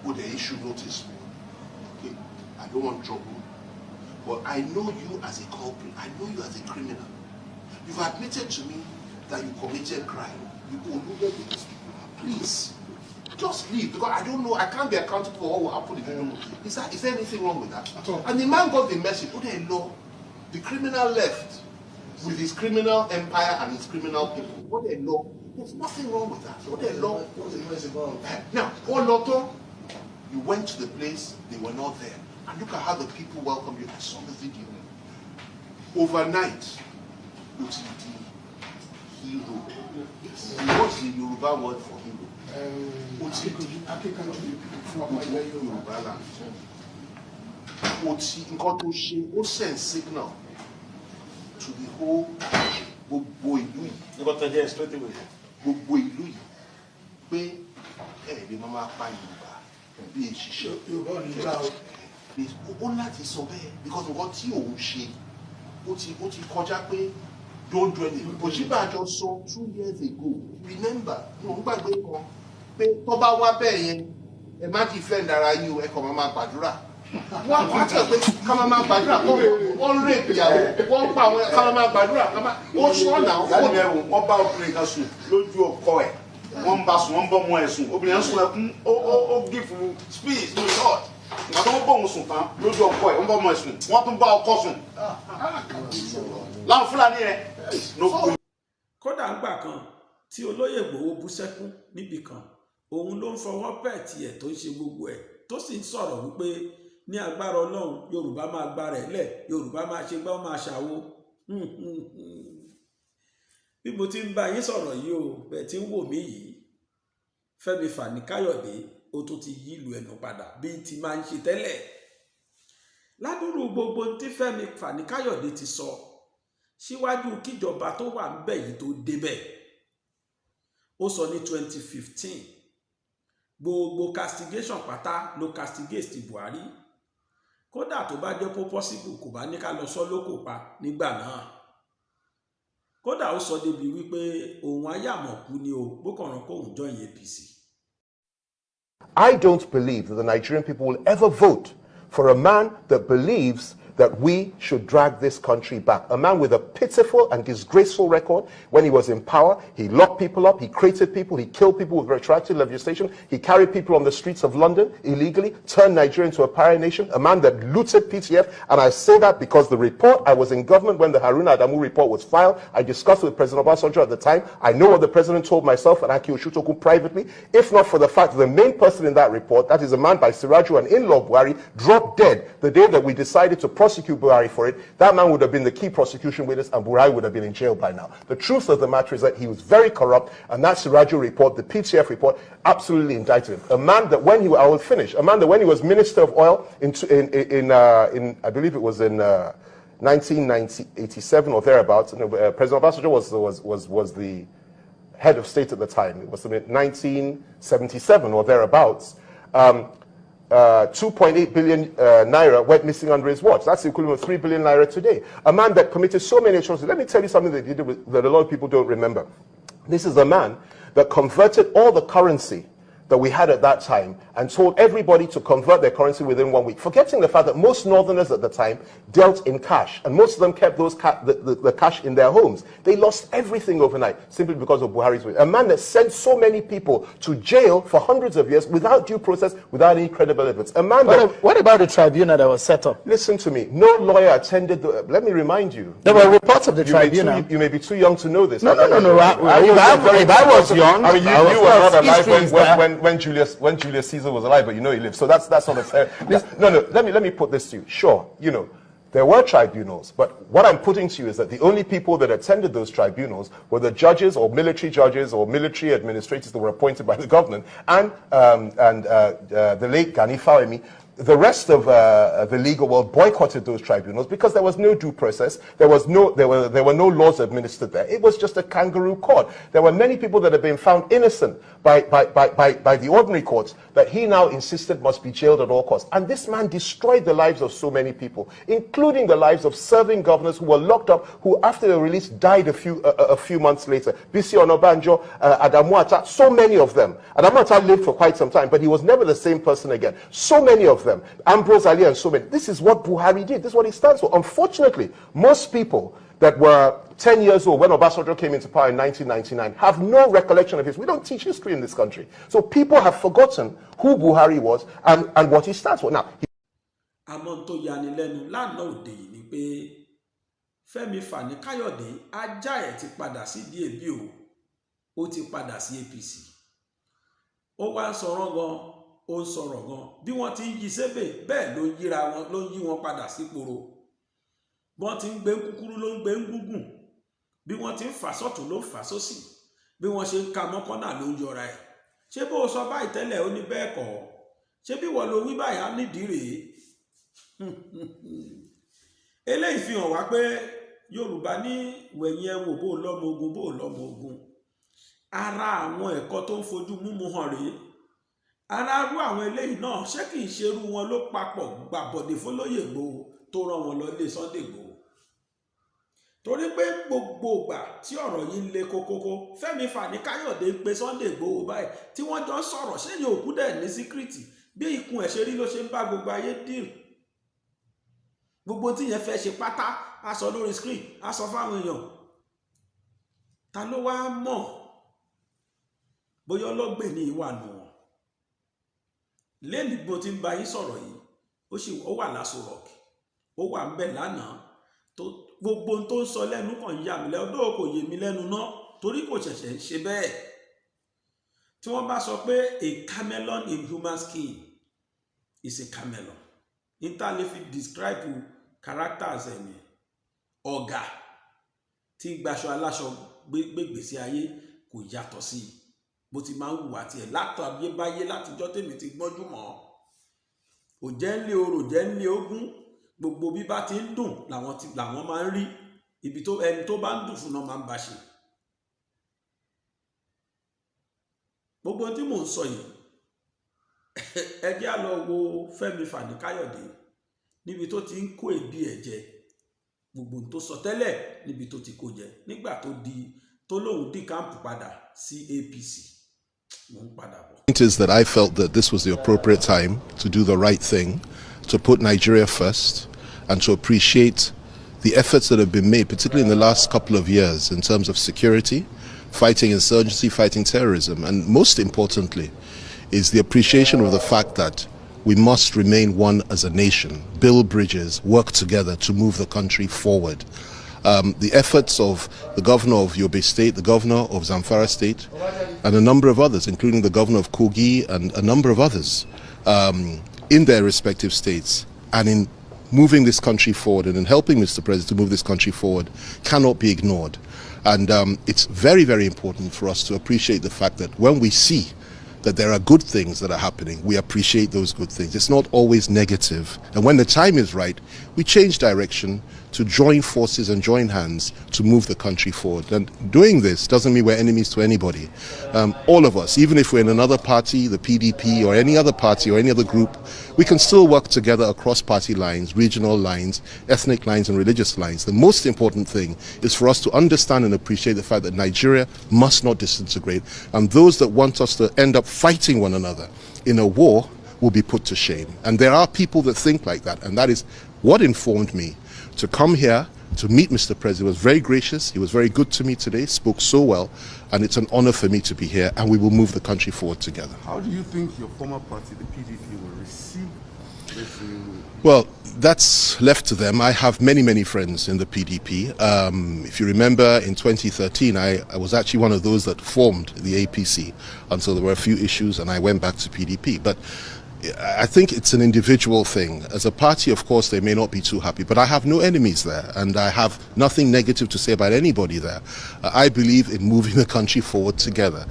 with the issue notice me. Okay, I don't want trouble, but I know you as a culprit. I know you as a criminal. You've admitted to me that you committed crime. You colluded with these people. Please, just leave, because I don't know. I can't be accountable for what will happen if you don't. Is there anything wrong with that? And the man got the message. The criminal left with his criminal empire and his criminal people. There's nothing wrong with that. Now, you went to the place, they were not there. And look at how the people welcomed you. I saw the video. Overnight, it's the hero. What's the Yoruba word for hero? Send signal to the whole boy. You got to hear straight away. Gbogbo ìlú yìí pé ẹ̀ẹ́dẹ̀ máa máa pa Yorùbá bí èṣìṣẹ́ ó láti sọ bẹ́ẹ̀ because nǹkan tí òun ṣe ó ti kọjá pé don't do anything. Òṣìbàjọ sọ 2 years ago, remember òun gbàgbé kan pé tó bá wá bẹ́ẹ̀ yẹn ẹ má ti fẹ́ dára yín o ẹ kàn máa gbàdúrà wọ́n kàn tẹ̀ pé ká máa gbàdúrà wọ́n rè ìyàwó wọ́n pa àwọn ká máa gbàdúrà ó sọ̀nà wọ́n bá obìnrin kan sùn lójú ọkọ ẹ̀ wọ́n bá sùn wọ́n bọ́ mọ́ ẹ̀ sùn obìnrin sùn ẹkún ó gífù speech no short ìgbà tó wọ́n bọ̀ òun sùn tán lójú ọkọ ẹ̀ wọ́n bọ́ mọ́ ẹ̀ sùn wọ́n tún bá ọkọ sùn láwọn Fúlàní ẹ̀ ló kú. Kódà ńgbà kan tí olóyè Ìgbòho bú sẹ́kún níbì kan òun ló ń fọwọ́ pẹ̀ tiẹ̀ tó ń ṣe gbogbo ẹ̀ tó sì ń sọ̀rọ̀ wípé ní agbára Ọlọ́run Yorùbá máa gbára ẹ̀ lẹ̀ Yorùbá máa ṣe gbá ó máa ṣàwo bí mo ti ń bá yín sọ̀rọ̀ yìí o bẹ́ẹ̀ tí ń wò mí yìí Fẹ́mi Fani-Káyọ̀dé ó tún ti yí ìlú ẹnu padà bí ti máa ń ṣe tẹ́lẹ̀ ládùúrú gbogbo tí Fẹ́mi Fani-Káyọ̀dé ti sọ síwájú kíjọba tó wà ń bẹ̀ yìí tó débẹ̀ ó sọ ní 2015 gbogbo castigation pátá ló castigate ti Buhari kódà tó bá jẹ́ pó possible kò bá ní ká lọ sọ lókò pa nígbà náà kódà ó sọ débi wípé òun ayàmọ̀kú ni o bókànràn kóun join APC. I don't believe that the Nigerian people will ever vote for a man that believes that we should drag this country back. A man with a pitiful and disgraceful record. When he was in power, he locked people up, he created people, he killed people with retroactive legislation, he carried people on the streets of London illegally, turned Nigeria into a pariah nation, a man that looted PTF. And I say that because the report, I was in government when the Haruna Adamu report was filed. I discussed it with President Obasanjo at the time. I know what the president told myself and Aki Oshutoku privately. If not for the fact that the main person in that report, that is a man by Siraju, an in-law Buhari, dropped dead the day that we decided to prosecute Buhari for it, that man would have been the key prosecution witness and Buhari would have been in jail by now. The truth of the matter is that he was very corrupt, and that Siraju report, the PTF report, absolutely indicted him. A man that when he, I will finish, a man that when he was Minister of Oil in I believe it was in 1987 or thereabouts, President Obasanjo was the head of state at the time. It was 1977 or thereabouts. 2.8 billion naira went missing under his watch. That's the equivalent of 3 billion naira today. A man that committed so many atrocities. Let me tell you something that he did that a lot of people don't remember. This is a man that converted all the currency that we had at that time and told everybody to convert their currency within 1 week, forgetting the fact that most Northerners at the time dealt in cash, and most of them kept those the cash in their homes. They lost everything overnight simply because of Buhari's way. A man that sent so many people to jail for hundreds of years without due process, without any credible evidence. A man What about the tribunal that was set up? Listen to me. No lawyer attended the... Let me remind you. There were reports of the tribunal. You may be too young to know this. No. If I was young, I mean, you were not alive when Julius Caesar was alive, but you know he lived. So that's not a fair... No. Let me put this to you. Sure, you know, there were tribunals, but what I'm putting to you is that the only people that attended those tribunals were the judges or military administrators that were appointed by the government, and the late Gani Fawemi. The rest of the legal world boycotted those tribunals because there was no due process. There were no laws administered there. It was just a kangaroo court. There were many people that had been found innocent by the ordinary courts that he now insisted must be jailed at all costs. And this man destroyed the lives of so many people, including the lives of serving governors who were locked up, who after their release died a few months later. Bisi Onabanjo, Adamu Atta, so many of them. Adamu Atta lived for quite some time, but he was never the same person again. So many of them. Ambrose Ali and so many. This is what Buhari did. This is what he stands for. Unfortunately, most people that were 10 years old when Obasanjo came into power in 1999 have no recollection of history. We don't teach history in this country. So people have forgotten who Buhari was and what he stands for. Now, àmọ́ tó yani lẹ́nu lánàá òde yìí ni pé Fẹ́mi Fani Káyọ̀dé ajá ẹ̀ ti padà sí DAB ó ti padà sí APC. Ó wá sọ̀rọ̀ gan, ó ń sọ̀rọ̀ gan. Bí wọ́n ti ń yí sébè bẹ́ẹ̀ ló ń yí wọn padà síporo. Bọ́n ti ń gbé kúkúrú ló ń gbé gúngùn. Bí wọ́n ti ń fà sọ́tún ló ń fà sósì. Bí wọ́n ṣe ń ka mọ́kànnà ló ń yọra ẹ̀. Ṣé bó o sọ báyìí tẹ́lẹ̀ ó ní bẹ́ẹ̀ kọ́? Ṣé bí wọ́n lo wí báyìí á nídìí rèé? Eléyìí fi hàn wá pé Yorùbá ní wẹ̀yìn ẹ̀wò bó lọ́mọ ogun. Ara àwọn ẹ̀kọ́ tó ń fojú múmu hàn rèé. Ara rú àwọn eléyìí náà ṣé kì í ṣerú wọn ló papọ̀ gbàbọ̀dé fólóyè Ìgbòho tó rán wọn lọ ilé Sunday Ìgbòho. Torí pé gbogbo ìgbà tí ọ̀rọ̀ yìí ń le kókókó Fẹ́mi Fani Káyọ̀dé ń pe Sunday Ìgbòho báyìí tí wọ́n jọ ń sọ̀rọ̀ ṣé yóò kú dẹ̀ ní síkírìtì bí ikùn ẹ̀ ṣe rí ló ṣe ń bá gbogbo ayé dìrì. Gbogbo tí yẹn fẹ́ ṣe pátá a sọ lórí screen a sọ fáwọn èèyàn. Ta ló wá mọ̀ bóyá ọlọ́gbẹ̀ ní ìwà nù wọn. Lẹ́ni bó ti ń bá yín sọ̀rọ̀ yìí ó wà l'Aso Rock ó wà ń bẹ̀ lánàá tó gbogbo tó ń sọ lẹ́nu kan yà mí lẹ́nu ọdọ́ kò yé mi lẹ́nu náà torí kò ṣẹ̀ṣẹ̀ ń ṣe bẹ́ẹ̀. Tí wọ́n bá sọ pé a chameleon in human skin is a chameleon. Interleaf describe characters ẹni ọ̀gá tí gbaṣọ aláṣọ gbégbèsè ayé kò yàtọ̀ sí bó ti máa ń hùwà tiẹ̀ látọ̀ abíyébáyé látijọ́ tèmi ti gbọ́njú mọ́. Ò jẹ́ ń lé orò jẹ́ ń lé ogún gbogbo bí bá ti ń dùn làwọn máa ń rí ibi tó ẹni tó bá ń dùn fún náà máa ń bá ṣe. Gbogbo tí mò ń sọ yìí ẹ jẹ́ á lọ wo Fẹ́mi Fani Káyọ̀dé níbi tó ti ń kó èbí ẹ̀ jẹ gbogbo tó sọ tẹ́lẹ̀ níbi tó ti kó jẹ nígbà tó lóun dí kámpù padà sí APC. Mo ń padà bọ̀. It is that I felt that this was the appropriate time to do the right thing, to put Nigeria first, and to appreciate the efforts that have been made, particularly in the last couple of years, in terms of security, fighting insurgency, fighting terrorism, and most importantly, is the appreciation of the fact that we must remain one as a nation, build bridges, work together to move the country forward. The efforts of the governor of Yobe State, the governor of Zamfara State, and a number of others, including the governor of Kogi and a number of others, in their respective states, and in moving this country forward and in helping Mr. President to move this country forward, cannot be ignored. And it's very, very important for us to appreciate the fact that when we see that there are good things that are happening, we appreciate those good things. It's not always negative. And when the time is right, we change direction to join forces and join hands to move the country forward. And doing this doesn't mean we're enemies to anybody. All of us, even if we're in another party, the PDP or any other party or any other group, we can still work together across party lines, regional lines, ethnic lines and religious lines. The most important thing is for us to understand and appreciate the fact that Nigeria must not disintegrate, and those that want us to end up fighting one another in a war will be put to shame. And there are people that think like that, and that is what informed me to come here to meet Mr. President. He was very gracious, he was very good to me today, spoke so well, and it's an honor for me to be here, and we will move the country forward together. How do you think your former party, the PDP, will receive this new? Well, that's left to them. I have many, many friends in the PDP. If you remember, in 2013, I was actually one of those that formed the APC until there were a few issues and I went back to PDP. But I think it's an individual thing. As a party, of course, they may not be too happy, but I have no enemies there, and I have nothing negative to say about anybody there. I believe in moving the country forward together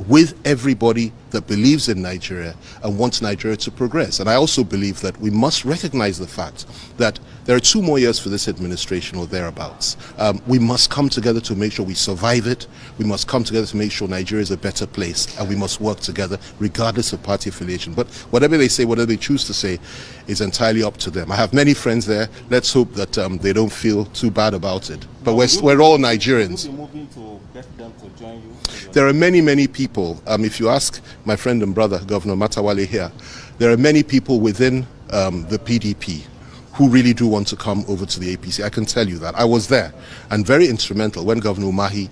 with everybody that believes in Nigeria and wants Nigeria to progress. And I also believe that we must recognize the fact that there are 2 more years for this administration or thereabouts. We must come together to make sure we survive it. We must come together to make sure Nigeria is a better place, and we must work together regardless of party affiliation. But whatever they say, whatever they choose to say, is entirely up to them. I have many friends there. Let's hope that they don't feel too bad about it. But we're all Nigerians. There are many, many people. If you ask my friend and brother, Governor Matawale here, there are many people within the PDP who really do want to come over to the APC. I can tell you that. I was there and very instrumental when Governor Umahi,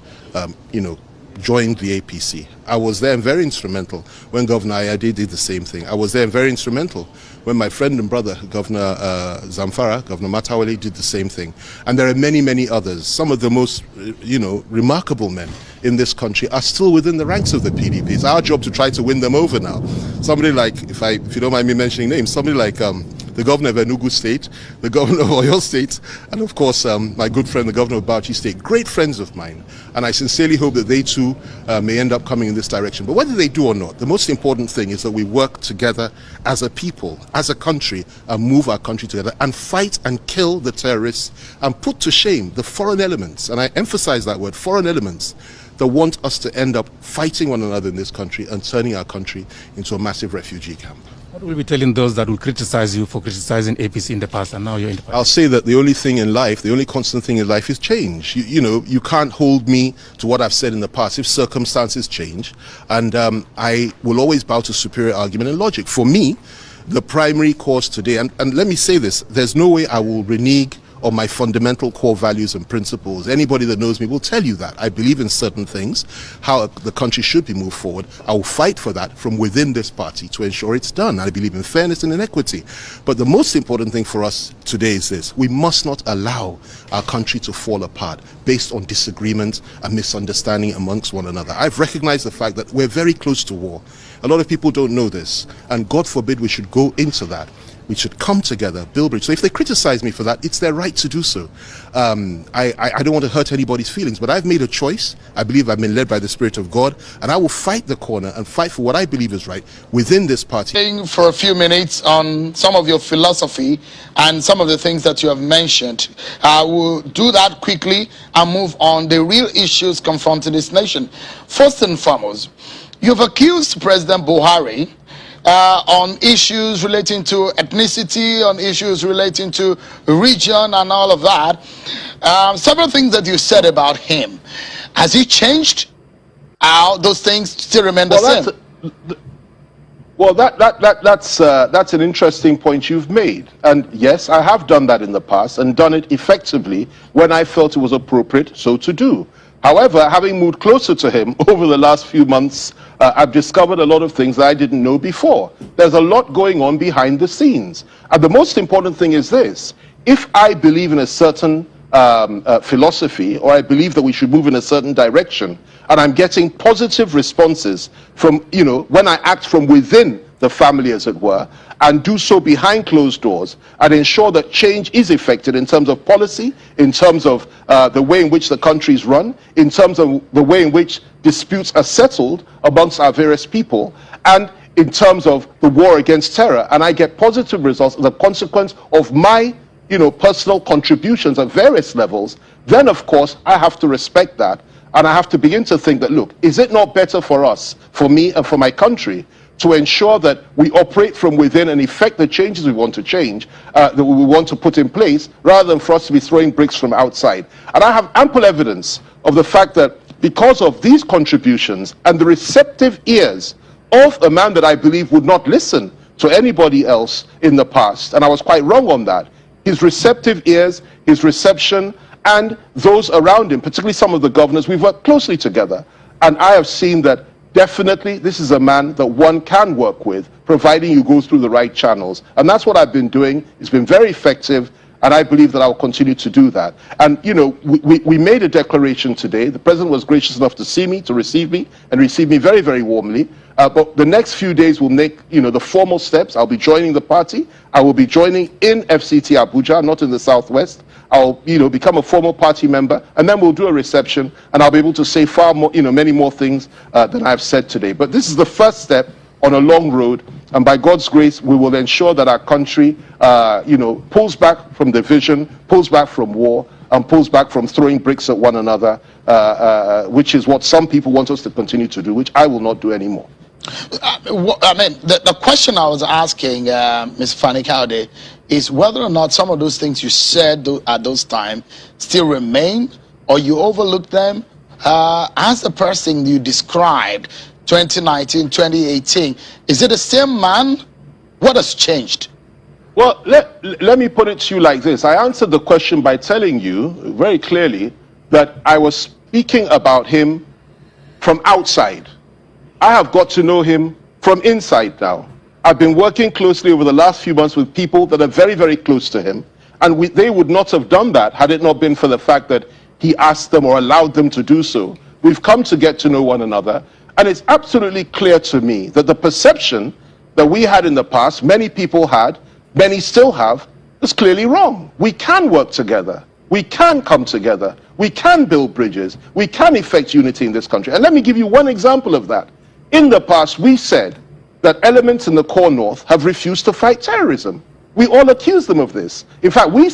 joined the APC. I was there and very instrumental when Governor Ayade did the same thing. I was there and very instrumental when my friend and brother, Governor Zamfara, Governor Matawale, did the same thing. And there are many, many others. Some of the most, remarkable men in this country are still within the ranks of the PDP. It's our job to try to win them over now. Somebody like, if you don't mind me mentioning names, somebody like the governor of Enugu State, the governor of Oyo State, and of course my good friend, the governor of Bauchi State, great friends of mine. And I sincerely hope that they too may end up coming in this direction. But whether they do or not, the most important thing is that we work together as a people, as a country, and move our country together and fight and kill the terrorists and put to shame the foreign elements, and I emphasize that word, foreign elements, that want us to end up fighting one another in this country and turning our country into a massive refugee camp. What will you be telling those that will criticize you for criticizing APC in the past and now you're in the past? I'll say that the only thing in life, the only constant thing in life is change. You can't hold me to what I've said in the past if circumstances change. And I will always bow to superior argument and logic. For me, the primary cause today, and let me say this, there's no way I will renege on my fundamental core values and principles. Anybody that knows me will tell you that. I believe in certain things, how the country should be moved forward. I will fight for that from within this party to ensure it's done. I believe in fairness and in equity. But the most important thing for us today is this. We must not allow our country to fall apart based on disagreement and misunderstanding amongst one another. I've recognized the fact that we're very close to war. A lot of people don't know this, and God forbid we should go into that. We should come together, build bridge. So if they criticize me for that, it's their right to do so. I don't want to hurt anybody's feelings, but I've made a choice. I believe I've been led by the Spirit of God, and I will fight the corner and fight for what I believe is right within this party. For a few minutes on some of your philosophy and some of the things that you have mentioned. I will do that quickly and move on the real issues confronting this nation. First and foremost, you've accused President Buhari on issues relating to ethnicity, on issues relating to region and all of that. Several things that you said about him. Has he changed? Those things still remain the same? That's an interesting point you've made. And yes, I have done that in the past and done it effectively when I felt it was appropriate so to do. However, having moved closer to him over the last few months, I've discovered a lot of things that I didn't know before. There's a lot going on behind the scenes. And the most important thing is this. If I believe in a certain philosophy, or I believe that we should move in a certain direction, and I'm getting positive responses from, when I act from within the family, as it were, and do so behind closed doors and ensure that change is effected in terms of policy, in terms of the way in which the country is run, in terms of the way in which disputes are settled amongst our various people, and in terms of the war against terror. And I get positive results as a consequence of my personal contributions at various levels, then of course I have to respect that. And I have to begin to think that, look, is it not better for us, for me and for my country, to ensure that we operate from within and effect the changes we want to change, that we want to put in place, rather than for us to be throwing bricks from outside. And I have ample evidence of the fact that because of these contributions and the receptive ears of a man that I believe would not listen to anybody else in the past, and I was quite wrong on that, his receptive ears, his reception, and those around him, particularly some of the governors, we've worked closely together. And I have seen that definitely this is a man that one can work with, providing you go through the right channels. And that's what I've been doing. It's been very effective, and I believe that I will continue to do that. And, we made a declaration today. The president was gracious enough to see me, to receive me, and receive me very, very warmly. But the next few days will make, the formal steps. I'll be joining the party. I will be joining in FCT Abuja, not in the Southwest. I'll, become a formal party member, and then we'll do a reception, and I'll be able to say far more, many more things than I've said today. But this is the first step on a long road, and by God's grace, we will ensure that our country, pulls back from division, pulls back from war, and pulls back from throwing bricks at one another, which is what some people want us to continue to do, which I will not do anymore. The question I was asking, Ms. Fani Kaude, is whether or not some of those things you said at those times still remain, or you overlooked them. As the person you described, 2019, 2018, is it the same man? What has changed? Well, let me put it to you like this. I answered the question by telling you very clearly that I was speaking about him from outside. I have got to know him from inside now. I've been working closely over the last few months with people that are very, very close to him. And they would not have done that had it not been for the fact that he asked them or allowed them to do so. We've come to get to know one another. And it's absolutely clear to me that the perception that we had in the past, many people had, many still have, is clearly wrong. We can work together. We can come together. We can build bridges. We can effect unity in this country. And let me give you one example of that. In the past, we said that elements in the core north have refused to fight terrorism. We all accused them of this. In fact, we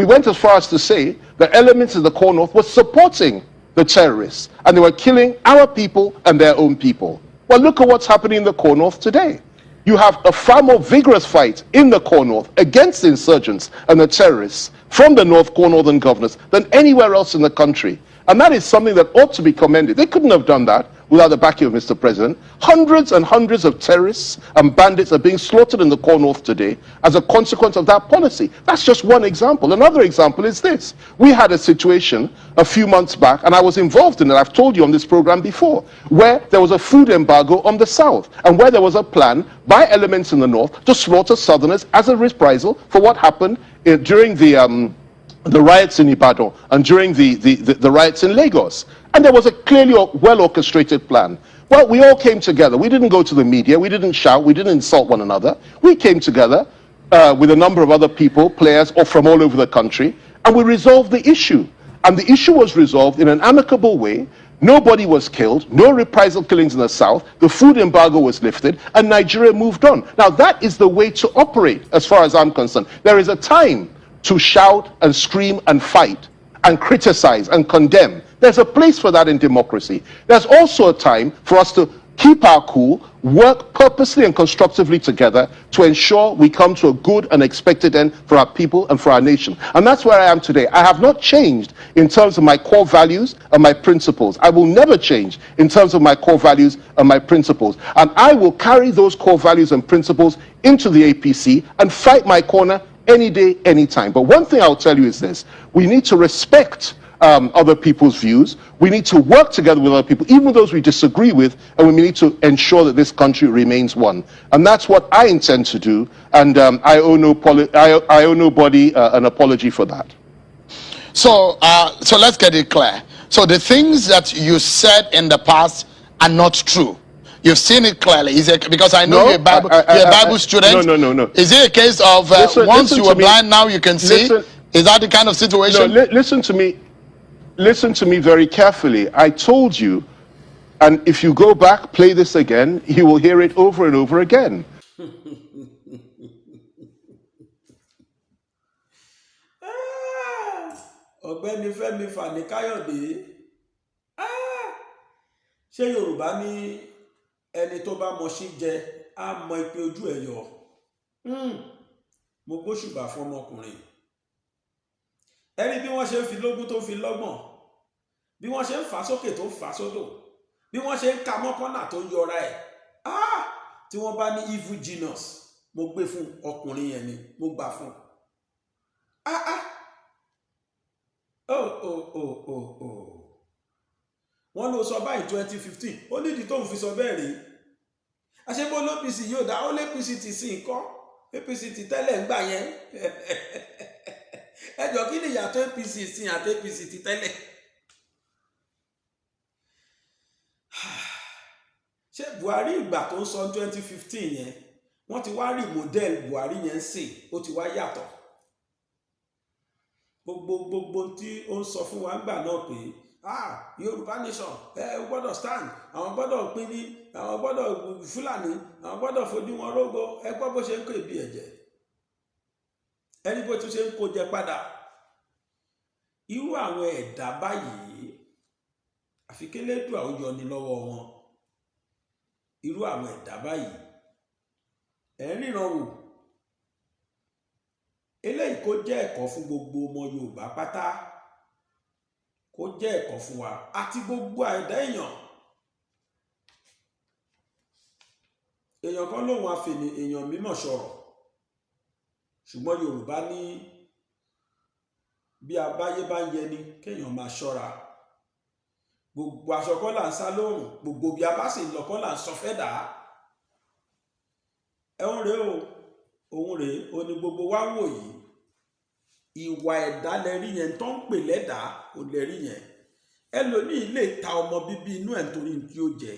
went as far as to say that elements in the core north were supporting the terrorists, and they were killing our people and their own people. Well, look at what's happening in the core north today. You have a far more vigorous fight in the core north against the insurgents and the terrorists from the North Core Northern governors than anywhere else in the country. And that is something that ought to be commended. They couldn't have done that without the backing of Mr. President. Hundreds and hundreds of terrorists and bandits are being slaughtered in the core north today as a consequence of that policy. That's just one example. Another example is this. We had a situation a few months back, and I was involved in it, I've told you on this program before, where there was a food embargo on the south, and where there was a plan by elements in the north to slaughter southerners as a reprisal for what happened during the riots in Ibadan and during the riots in Lagos. And there was a clearly well-orchestrated plan. Well, we all came together. We didn't go to the media. We didn't shout. We didn't insult one another. We came together with a number of other people, players, or from all over the country, and we resolved the issue. And the issue was resolved in an amicable way. Nobody was killed, no reprisal killings in the south, the food embargo was lifted, and Nigeria moved on. Now, that is the way to operate, as far as I'm concerned. There is a time to shout and scream and fight and criticize and condemn. There's a place for that in democracy. There's also a time for us to keep our cool, work purposely and constructively together to ensure we come to a good and expected end for our people and for our nation. And that's where I am today. I have not changed in terms of my core values and my principles. I will never change in terms of my core values and my principles. And I will carry those core values and principles into the APC and fight my corner any day, any time. But one thing I'll tell you is this. We need to respect other people's views. We need to work together with other people, even those we disagree with, and we need to ensure that this country remains one. And that's what I intend to do, and I owe nobody an apology for that. So let's get it clear. So the things that you said in the past are not true. You've seen it clearly. Is it because I know you're a Bible student? No. Is it a case of once you were blind, now you can see? Is that the kind of situation? No, listen to me. Listen to me very carefully. I told you, and if you go back, play this again, you will hear it over and over again. ọ̀gbẹ́ni Fẹ́mi Fani Káyọ̀dé ṣé Yorùbá ní ẹni tó bá mọ sí jẹ á mọ ipe ojú ẹ̀ yọ. Mo gbóṣùbà fún ọmọkùnrin ẹni bí wọ́n ṣe ń fi lógún tó fi lọ́gbọ̀n, bí wọ́n ṣe ń fà sókè tó fà sódò, bí wọ́n ṣe ń ka mọ́kànnà tó yọra ẹ̀. Tí wọ́n bá ní evil genius, mo gbé fún ọkùnrin yẹn ni, mo gbà fún. Wọ́n ló sọ báyìí 2015 ó nídìí tóun fi sọ bẹ́ẹ̀ rí. Àṣebó l'APC yóò dá ó l'APC ti sí nǹkan, APC ti tẹ́lẹ̀ ń gbà yẹn. Ẹjọ́ kí ni ìyàtọ̀ APC sí àti APC ti tẹ́lẹ̀? Ṣé Buhari ìgbà tó ń sọ 2015 yẹn wọ́n ti wá rí model Buhari yẹn sìn, ó ti wá yàtọ̀. Gbogbo tí ó ń sọ fún wa gbà náà pé Yorùbá nation gbọ́dọ̀ stand, àwọn gbọ́dọ̀ pín ní, àwọn gbọ́dọ̀ Fúlàní, àwọn gbọ́dọ̀ fojú wọn rógo. Ẹ gbọ́ bó ṣe ń kó ibi ẹ̀jẹ̀, ẹni bó tún ṣe ń kó jẹ padà. Irú àwọn ẹ̀dá báyìí àfi kélédùà ó yọ ni lọ́wọ́ wọn. Irú àwọn ẹ̀dá báyìí ríran wò. Eléyìí kó jẹ́ ẹ̀kọ́ fún gbogbo ọmọ Yorùbá pátá, kó jẹ́ ẹ̀kọ́ fún wa àti gbogbo ẹ̀dá èèyàn. Èèyàn kan lóhun àfẹ̀ní èèyàn mímọ̀ sọ̀rọ̀, ṣùgbọ́n Yorùbá ní bí abáyé bá ń yẹni kéèyàn máa ṣọ́ra. Gbogbo aṣọ kọ́ là ń sá lóòrùn, gbogbo bí a bá sì lọ kọ́ là ń sọ fẹ́ dà á. Ẹ̀hún rèé o, òun rèé o ní gbogbo wa wò yìí. Ìwà ẹ̀dá lẹ́rí yẹn tó ń pè lẹ́dàá ò lẹ́rí yẹn. Ẹlòmíì lè ta ọmọ bíbí inú ẹ̀ nítorí tí ó jẹ.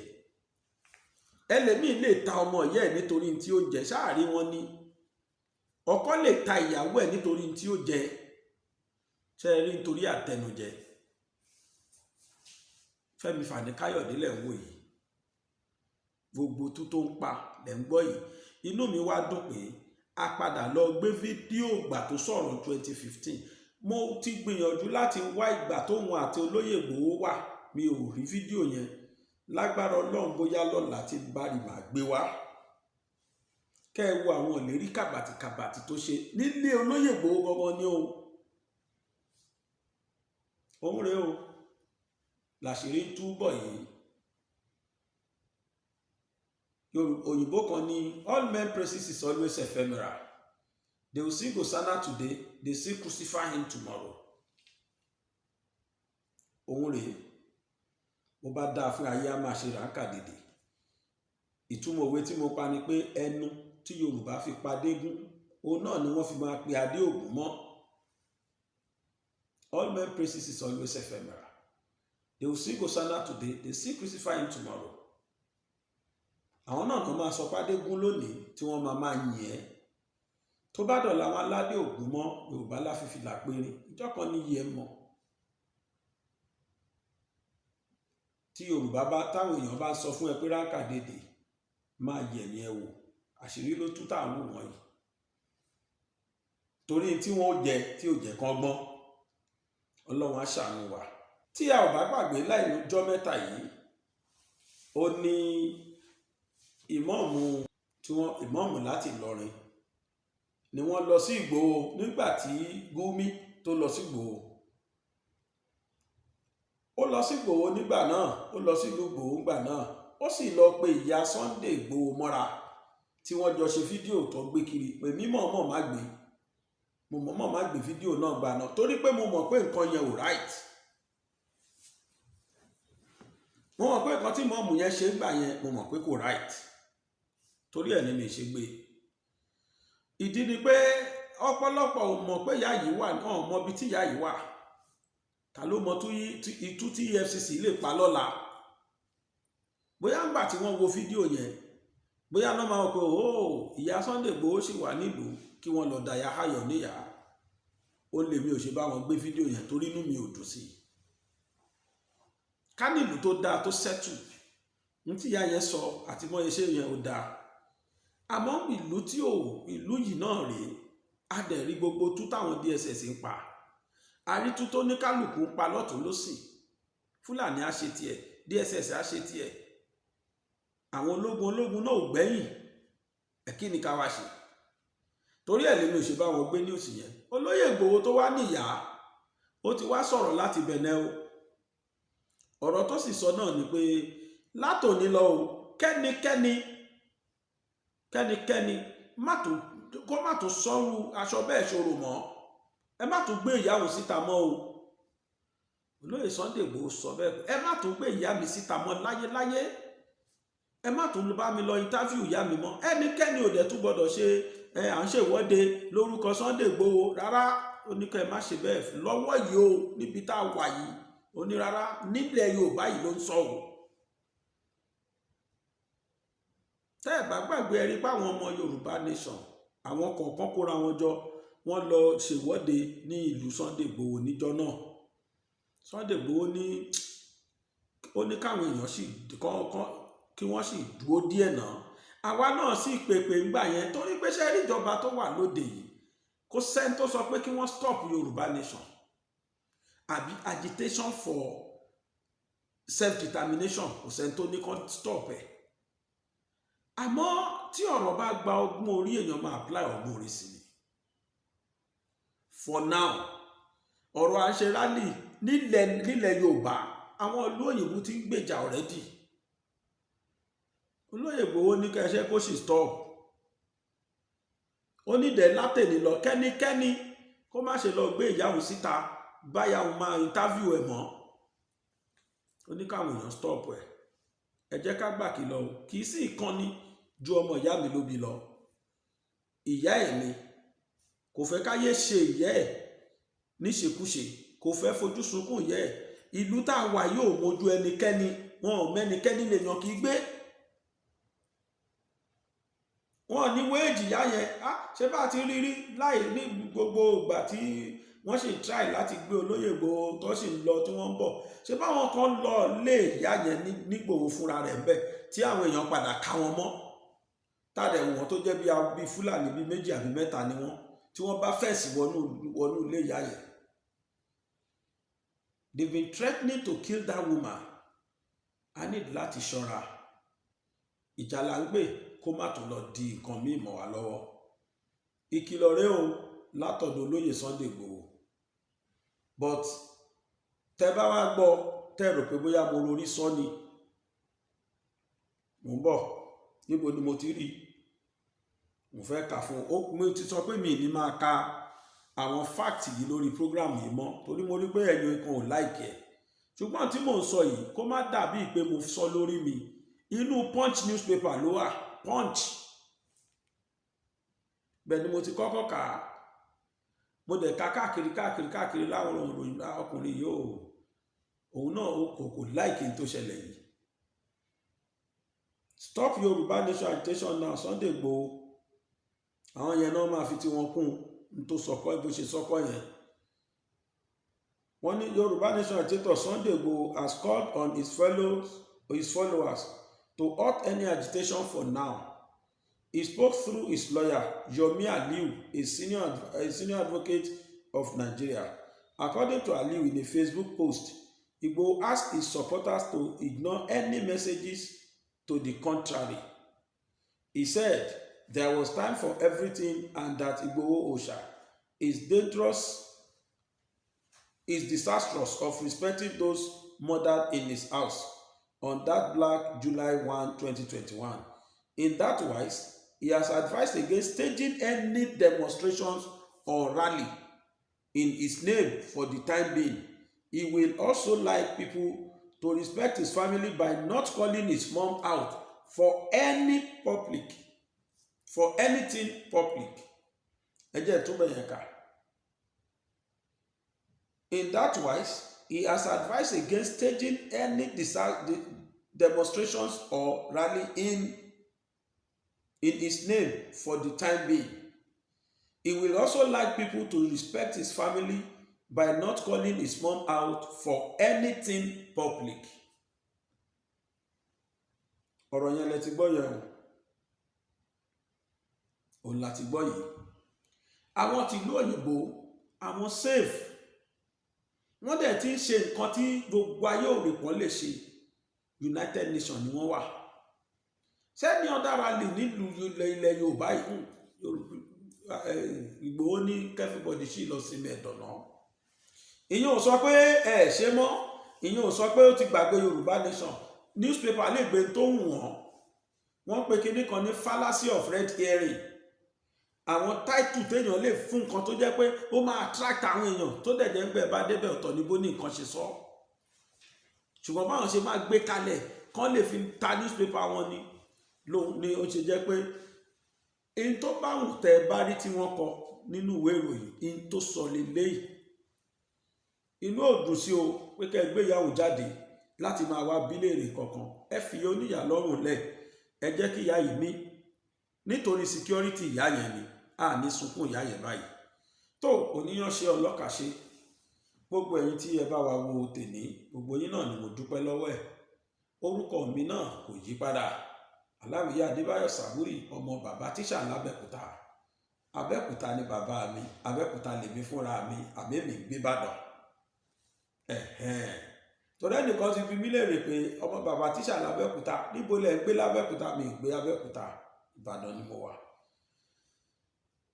Ẹlòmíì lè ta ọmọ ìyá ẹ̀ nítorí tí ó jẹ. Sáàrí wọn ní ọkọ lè ta ìyàwó ẹ̀ nítorí tí ó jẹ. Ṣé ẹ rí nítorí àtẹnujẹ? Fẹ́mi Fani Káyọ̀dé lẹ̀ ń wò yìí, gbogbo tú tó ń pa lẹ̀ ń gbọ́ yìí. Inú mi wá dùn pé a padà lọ gbé fídíò ìgbà tó sọ̀rọ̀ 2015. Mo ti gbìyànjú láti wá ìgbà tóun àti olóyè Ìgbòho wà, mi ò rí fídíò yẹn. Lágbára Ọlọ́run bóyá lọ́la tí bá rí màá gbé wá. Kẹ́ ẹ wo àwọn ìlérí kàbàtìkàbàtì tó ṣe nílé olóyè Ìgbòho gangan ni o. Òun rèé o, làṣírí ń túbọ̀ yìí. Òyìnbó kan ní all men praises is always ephemeral. They will sing Hosanna today, they still crucify him tomorrow. Òun rèé, mo bá dáa fún ayé á máa ṣe ráńkà dèdè. Ìtumọ̀ òwe tí mo pa ni pé ẹnu tí Yorùbá fi pa dégún, òun náà ni wọ́n fi máa pe adé Ògún mọ́. All men praises is always ephemeral. They will sing Hosanna today, they still crucify him tomorrow. Àwọn náà kan máa sọ pádégún lónìí tí wọ́n máa yìn ẹ́. Tó bá dọ̀la àwọn aládé Ògún mọ́ Yorùbá láfífi làpérin, ìjọ kan ní yẹ mọ́. Tí Yorùbá bá táwọn èèyàn bá sọ fún ẹ pé ráńkà dèdè, máa yẹ̀mí ẹ wò, àṣírí ló tú táwọn wò wọ̀nyí. Torí tí wọ́n jẹ tí ò jẹ́ kán gbọ́n, Ọlọ́run á ṣàánú wa. Tí a ò bá gbàgbé láìjọ́ mẹ́ta yìí, ó ní ìmọ̀ọ̀mù láti Ìlọrin ni wọ́n lọ sí Ìgbòho nígbà tí Gumi tó lọ sí Ìgbòho. Ó lọ sí Ìgbòho nígbà náà, ó lọ sí ìlú Ìgbòho nígbà náà, ó sì lọ pe ìyá Sunday Ìgbòho mọ́ra tí wọ́n jọ ṣe fídíò tó gbé kiri pé mímọ̀ọ́mọ̀ má gbé. Mo mọ̀ọ́mọ̀ má gbé fídíò náà gbà náà torí pé mo mọ̀ pé nǹkan yẹn ò right. Mo mọ̀ pé nǹkan tí mọ̀ọ́mù yẹn ṣe gbà yẹn mo mọ̀ pé kò right. Torí ẹ̀ ni mi ṣe gbé. Ìdí ni pé ọ̀pọ̀lọpọ̀ ò mọ̀ pé ìyá yìí wà náà, mọ̀ bí tí ìyá yìí wà. Ta ló mọ̀ itú tí EFCC lè pa lọ́la? Bóyá ńgbà tí wọ́n wo fídíò yẹn, bóyá náà máa wọ pé ìyá Sunday Igboho sì wà nílùú kí wọ́n lọ dàyà ayọ̀ níyà. Ó lè mi ò ṣe bá wọn gbé fídíò yẹn torí inú mi ò dùn sí i. Ká nílùú tó dáa tó sẹ́tù, ní tí ìyá yẹn sọ àti mọ́ iṣẹ́ yẹn ò dáa. Àmọ́ ìlú yìí náà rèé, a dẹ̀ rí gbogbo tú táwọn DSS ń pa. àrítú tó ní kálukú ń pa lọ́tún lósì Fúlàní á ṣe tiẹ̀ DSS á ṣe tiẹ̀ àwọn ológun náà ò gbẹ́yìn kí ni ká wá ṣe torí ẹ̀ lèmi ò ṣe bá wọn gbé ní òsì yẹn olóyè Ìgbòho tó wá níyà ó ti wá sọ̀rọ̀ láti Bẹ̀nẹ̀ o ọ̀rọ̀ tó sì sọ náà ni pé látòní lọ o kẹ́nikẹ́ni kó má tó sọ́rù aṣọ bẹ́ẹ̀ ṣòro mọ́ ẹ má tó gbé ìyàwó síta mọ́ o olóyè Sunday Igboho sọ bẹ́ẹ̀ ẹ má tó gbé ìyá mi síta mọ́ láyéláyé ẹ má tó bá mi lọ interview ìyá mi mọ́ ẹnikẹ́ni ò dẹ̀ tún gbọ́dọ̀ ṣe à ń ṣèwọ́de lórúkọ Sunday Igboho rárá oníkẹ́ ẹ má ṣe bẹ́ẹ̀ lọ́wọ́ yìí o níbi tá a wà yìí onírárá nílẹ̀ Yorùbá yìí ló ń sọ o tẹ́ ẹ̀ bá gbàgbé ẹ rí páwọn ọmọ Yorùbá nation àwọn kọ̀ọ̀kan kóra wọn jọ wọ́n lọ ṣèwọ́de ní ìlú Sunday Igboho níjọ́ náà Sunday Igboho ó ní káwọn èèyàn sì kí wọ́n sì dúró díẹ̀ náà àwa náà sì pèpè ńgbà yẹn torí pé ṣe rí ìjọba tó wà lóde yìí kò sẹ́ni tó sọ pé kí wọ́n stop Yorùbá nation àbí agitation for self-determination kò sẹ́ni tó ní kán stop ẹ̀ àmọ́ tí ọ̀rọ̀ bá gba ọgbọ́n orí èèyàn máa apply ọgbọ́n orí sí ni for now ọ̀rọ̀ à ń ṣe rally nílẹ̀ Yorùbá àwọn ìlú òyìnbó ti ń gbèjà already olóyè Ìgbòho ní kẹsẹ́ kó sì stop ó nídẹ̀ látẹ̀lé lọ kẹ́nikẹ́ni kó má ṣe lọ gbé ìyàwó síta báyàwó máa interview ẹ̀ mọ́ ó ní káwọn èèyàn stop ẹ̀ ẹ jẹ́ ká gbà kí lọ kì í sì ìkànnì ju ọmọ ìyá mi ló bí lọ ìyá ẹ̀ ni kò fẹ́ káyé ṣe ìyá ẹ̀ níṣekúṣe kò fẹ́ fojú sunkún ìyá ẹ̀ ìlú tá a wà yóò mójú ẹnikẹ́ni wọn ò mẹ́nikẹ́ni lè yàn kí gbé wọn ní wéèjì ìyá yẹn ṣé bá ti rírí láì ní gbogbo ìgbà tí wọ́n sì try láti gbé olóyè Ìgbòho tó sì ń lọ tí wọ́n ń bọ̀ ṣé báwọn kan lọ lé ìyá yẹn nígbòho fúnra rẹ̀ ń bẹ̀ tí àwọn èèyàn padà ká wọn mọ́ tàdé wọn tó jẹ́ bí Fúlàní bí méjì àbí mẹ́ta ni wọ́n tí wọ́n bá fẹ̀sì wọnú ilé ìyá yẹn they've been threatening to kill that woman I need láti ṣọ́ra ìjà là ń gbé kó má tó lọ di nǹkan míì mọ́ wa lọ́wọ́ ìkìlọ̀ rẹ̀ o látọ̀dọ̀ olóyè Sunday Igboho but tẹ́ bá wá gbọ́ tẹ́ rò pé bóyá mo rorí sọ ni mo ń bọ̀ níbo ni mo ti rí mo fẹ́ kà fún mo ti sọ pé mi ní máa ka àwọn fáàtì yìí lórí program yìí mọ́ torí mo rí pé ẹ̀yin kan ò láìkì ẹ̀ ṣùgbọ́n tí mò ń sọ yìí kó má dàbí pé mo sọ lórí mi inú Punch newspaper ló wà Punch bẹ́ẹ̀ ni mo ti kọ́kọ́ kà á mo dẹ̀ ka káàkiri láwọn òròyìn ọkùnrin yìí òun náà kò láìkì tó ṣẹlẹ̀ yìí stop Yorùbá nation agitation now Sunday Igboho àwọn yẹn náà máa fi tí wọn kún un tó sọkọ bó ṣe sọkọ yẹn wọ́n ní Yorùbá nation agitator Sunday Igboho has called on his followers to halt any agitation for now. He spoke through his lawyer Yomi Aliu, a senior advocate of Nigeria. According to Aliu in a Facebook post, Igboho asked his supporters to ignore any messages to the contrary. He said there was time for everything and that Igboho Oòṣà is disastrous of respecting those murdered in his house on that Black July 1, 2021. In that wise, he has advised against staging any demonstrations or rally in his name for the time being. He will also like people to respect his family by not calling his mom out for anything public. In that wise, he has advised against staging any demonstrations or rally in his name for the time being. He will also like people to respect his family by not calling his mom out for anything public. Ọ̀rọ̀ yẹn lẹ ti gbọ́ yẹn o. Òun láti gbọ́ yìí. Àwọn tìlú òyìnbó, àwọn safe. wọ́n dẹ̀ ti ń ṣe nǹkan tí gbogbo ayé ò rè pọ́n lè ṣe. United Nations ni wọ́n wà. Sẹ́ni ọ̀dára lè nílùú ilẹ̀ Yorùbá yìí Ìgbòho ní kẹ́fíbọ̀dì sí lọ sí mẹ́ẹ̀dọ̀nà. Ìyẹn ò sọ pé ẹ ṣe mọ́, ìyẹn ò sọ pé ó ti gbàgbé Yorùbá Nation. Newspaper lè gbé tó wù wọ́n pe kinní kan ní fallacy of red herring. Àwọn táìtù téèyàn lè fún nǹkan tó jẹ́ pé ó máa attract àwọn èèyàn tó dẹ̀ jẹ́ pé bá débẹ̀ ọ̀tọ̀ níbo ní nǹkan ṣe sọ. Ṣùgbọ́n báwọn ṣe máa gbé kalẹ̀ kán lè fi ta newspaper wọn ni ó ṣe jẹ́ pé in tó bá wù tẹ́ bá rí tí wọ́n kọ nínú ìwé ìròyìn in tó sọ lélẹ́yìí. Inú òdùn sí o pé kẹ́ gbé ìyàwó jáde láti máa wá bíléèrè kankan. Ẹ fi oníyà lọ́rùn lẹ̀, ẹ jẹ́ kí ìyá yìí mí nítorí security ìyá yẹn ni a ní sunkún ìyá yẹn báyìí. Tó oníyanṣe ọlọ́kàṣe gbogbo ẹ̀yin tí ẹ bá wa wo tèní gbogbo yín náà ni mo dúpẹ́ lọ́wọ́ ẹ̀. Orúkọ mi náà kò yí padà. Aláwìyé Adébáyọ̀ Sàbúrì ọmọ bàbá tíṣà lábẹ́kúta. Abẹ́kúta ni bàbá mi, Abẹ́kúta lèmi fúnra mi, àmẹ́mì gbé Ìbàdàn. Torí ẹnìkan ti fi mí léèrè pé ọmọ bàbá tíṣà lábẹ́kúta níbo lẹ ń gbé lábẹ́kúta? Mi gbé Abẹ́kúta, Ìbàdàn ni mo wà.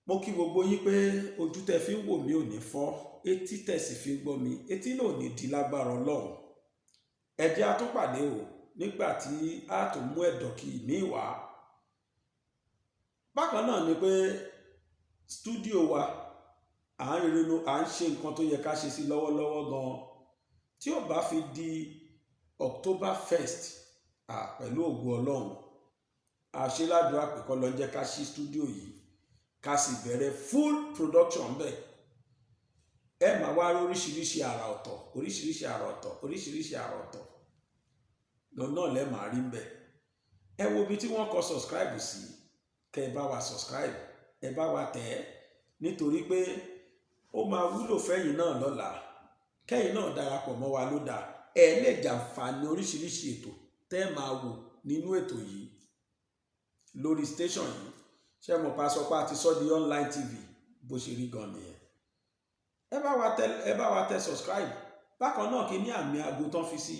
Mo kí gbogbo yín pé ojú tẹ́ fi ń wò mí ò ní fọ́, etí tẹ́ sì fi ń gbọ́ mi, etí náà ò ní di lágbára Ọlọ́run. Ẹ jẹ́ a tún pàdé o nígbà tí a tún mú ẹ̀dọ̀kì mi wá. Bákan náà ni pé stúdíò wa à ń ṣe nǹkan tó yẹ ká ṣe sí lọ́wọ́lọ́wọ́ gan-an. Tí ó bá fi di October 1st pẹ̀lú ògo Ọlọ́run àṣeládùúrà pé kọ́ lọ jẹ́ ká ṣí stúdíò yìí ká sì bẹ̀rẹ̀ full production bẹ́ẹ̀. Ẹ máa wá oríṣiríṣi àrà ọ̀tọ̀ oríṣiríṣi àrà ọ̀tọ̀ lọ́nà lẹ́ máa rí bẹ́ẹ̀. Ẹ wo ibi tí wọ́n kọ subscribe sí, kẹ́ ẹ bá wa subscribe, ẹ bá wa tẹ̀ ẹ́ nítorí pé ó máa wúlò fẹ́yìn náà lọ́la. Kẹ́yìn náà darapọ̀ mọ́ wa ló dáa. Ẹ lè jàǹfààní oríṣiríṣi ètò tẹ́ máa wò nínú ètò yìí lórí station yìí. Ṣé mo pa sọ pé a ti sọ di online TV bó ṣe rí gan nìyẹn. Ẹ bá wa tẹ subscribe. Bákan náà kí ní àmì aago tán fi sí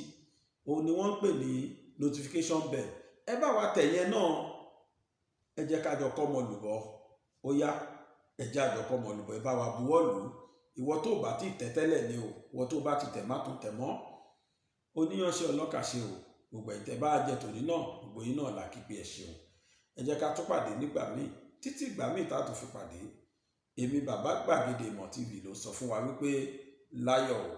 òun ni wọ́n ń pè ní notification bell. Ẹ bá wa tẹ̀ yẹn náà. Ẹ jẹ́ ká jọ kọ́ ọmọ lùbọ́. Ó yá ẹ jẹ́ àjọ kọ́ ọmọ lùbọ́. Ẹ bá wa buwọ́ lù ú. Ìwọ tó bá ti tẹ̀ tẹ́lẹ̀ ni o, ìwọ tó bá ti tẹ̀ má tún tẹ̀ mọ́. Oníyanṣe ọlọ́kàṣe o, gbogbo ìtẹ̀ bá jẹ tòní náà gbogbo yín náà là kí pé ẹ ṣeun. Ẹ jẹ́ ká tún pàdé nígbà míì títí ìgbà míì tá a tún fi pàdé. Èmi bàbá Gbàgede Ìmọ̀ TV ló sọ fún wa wípé láyọ̀ o.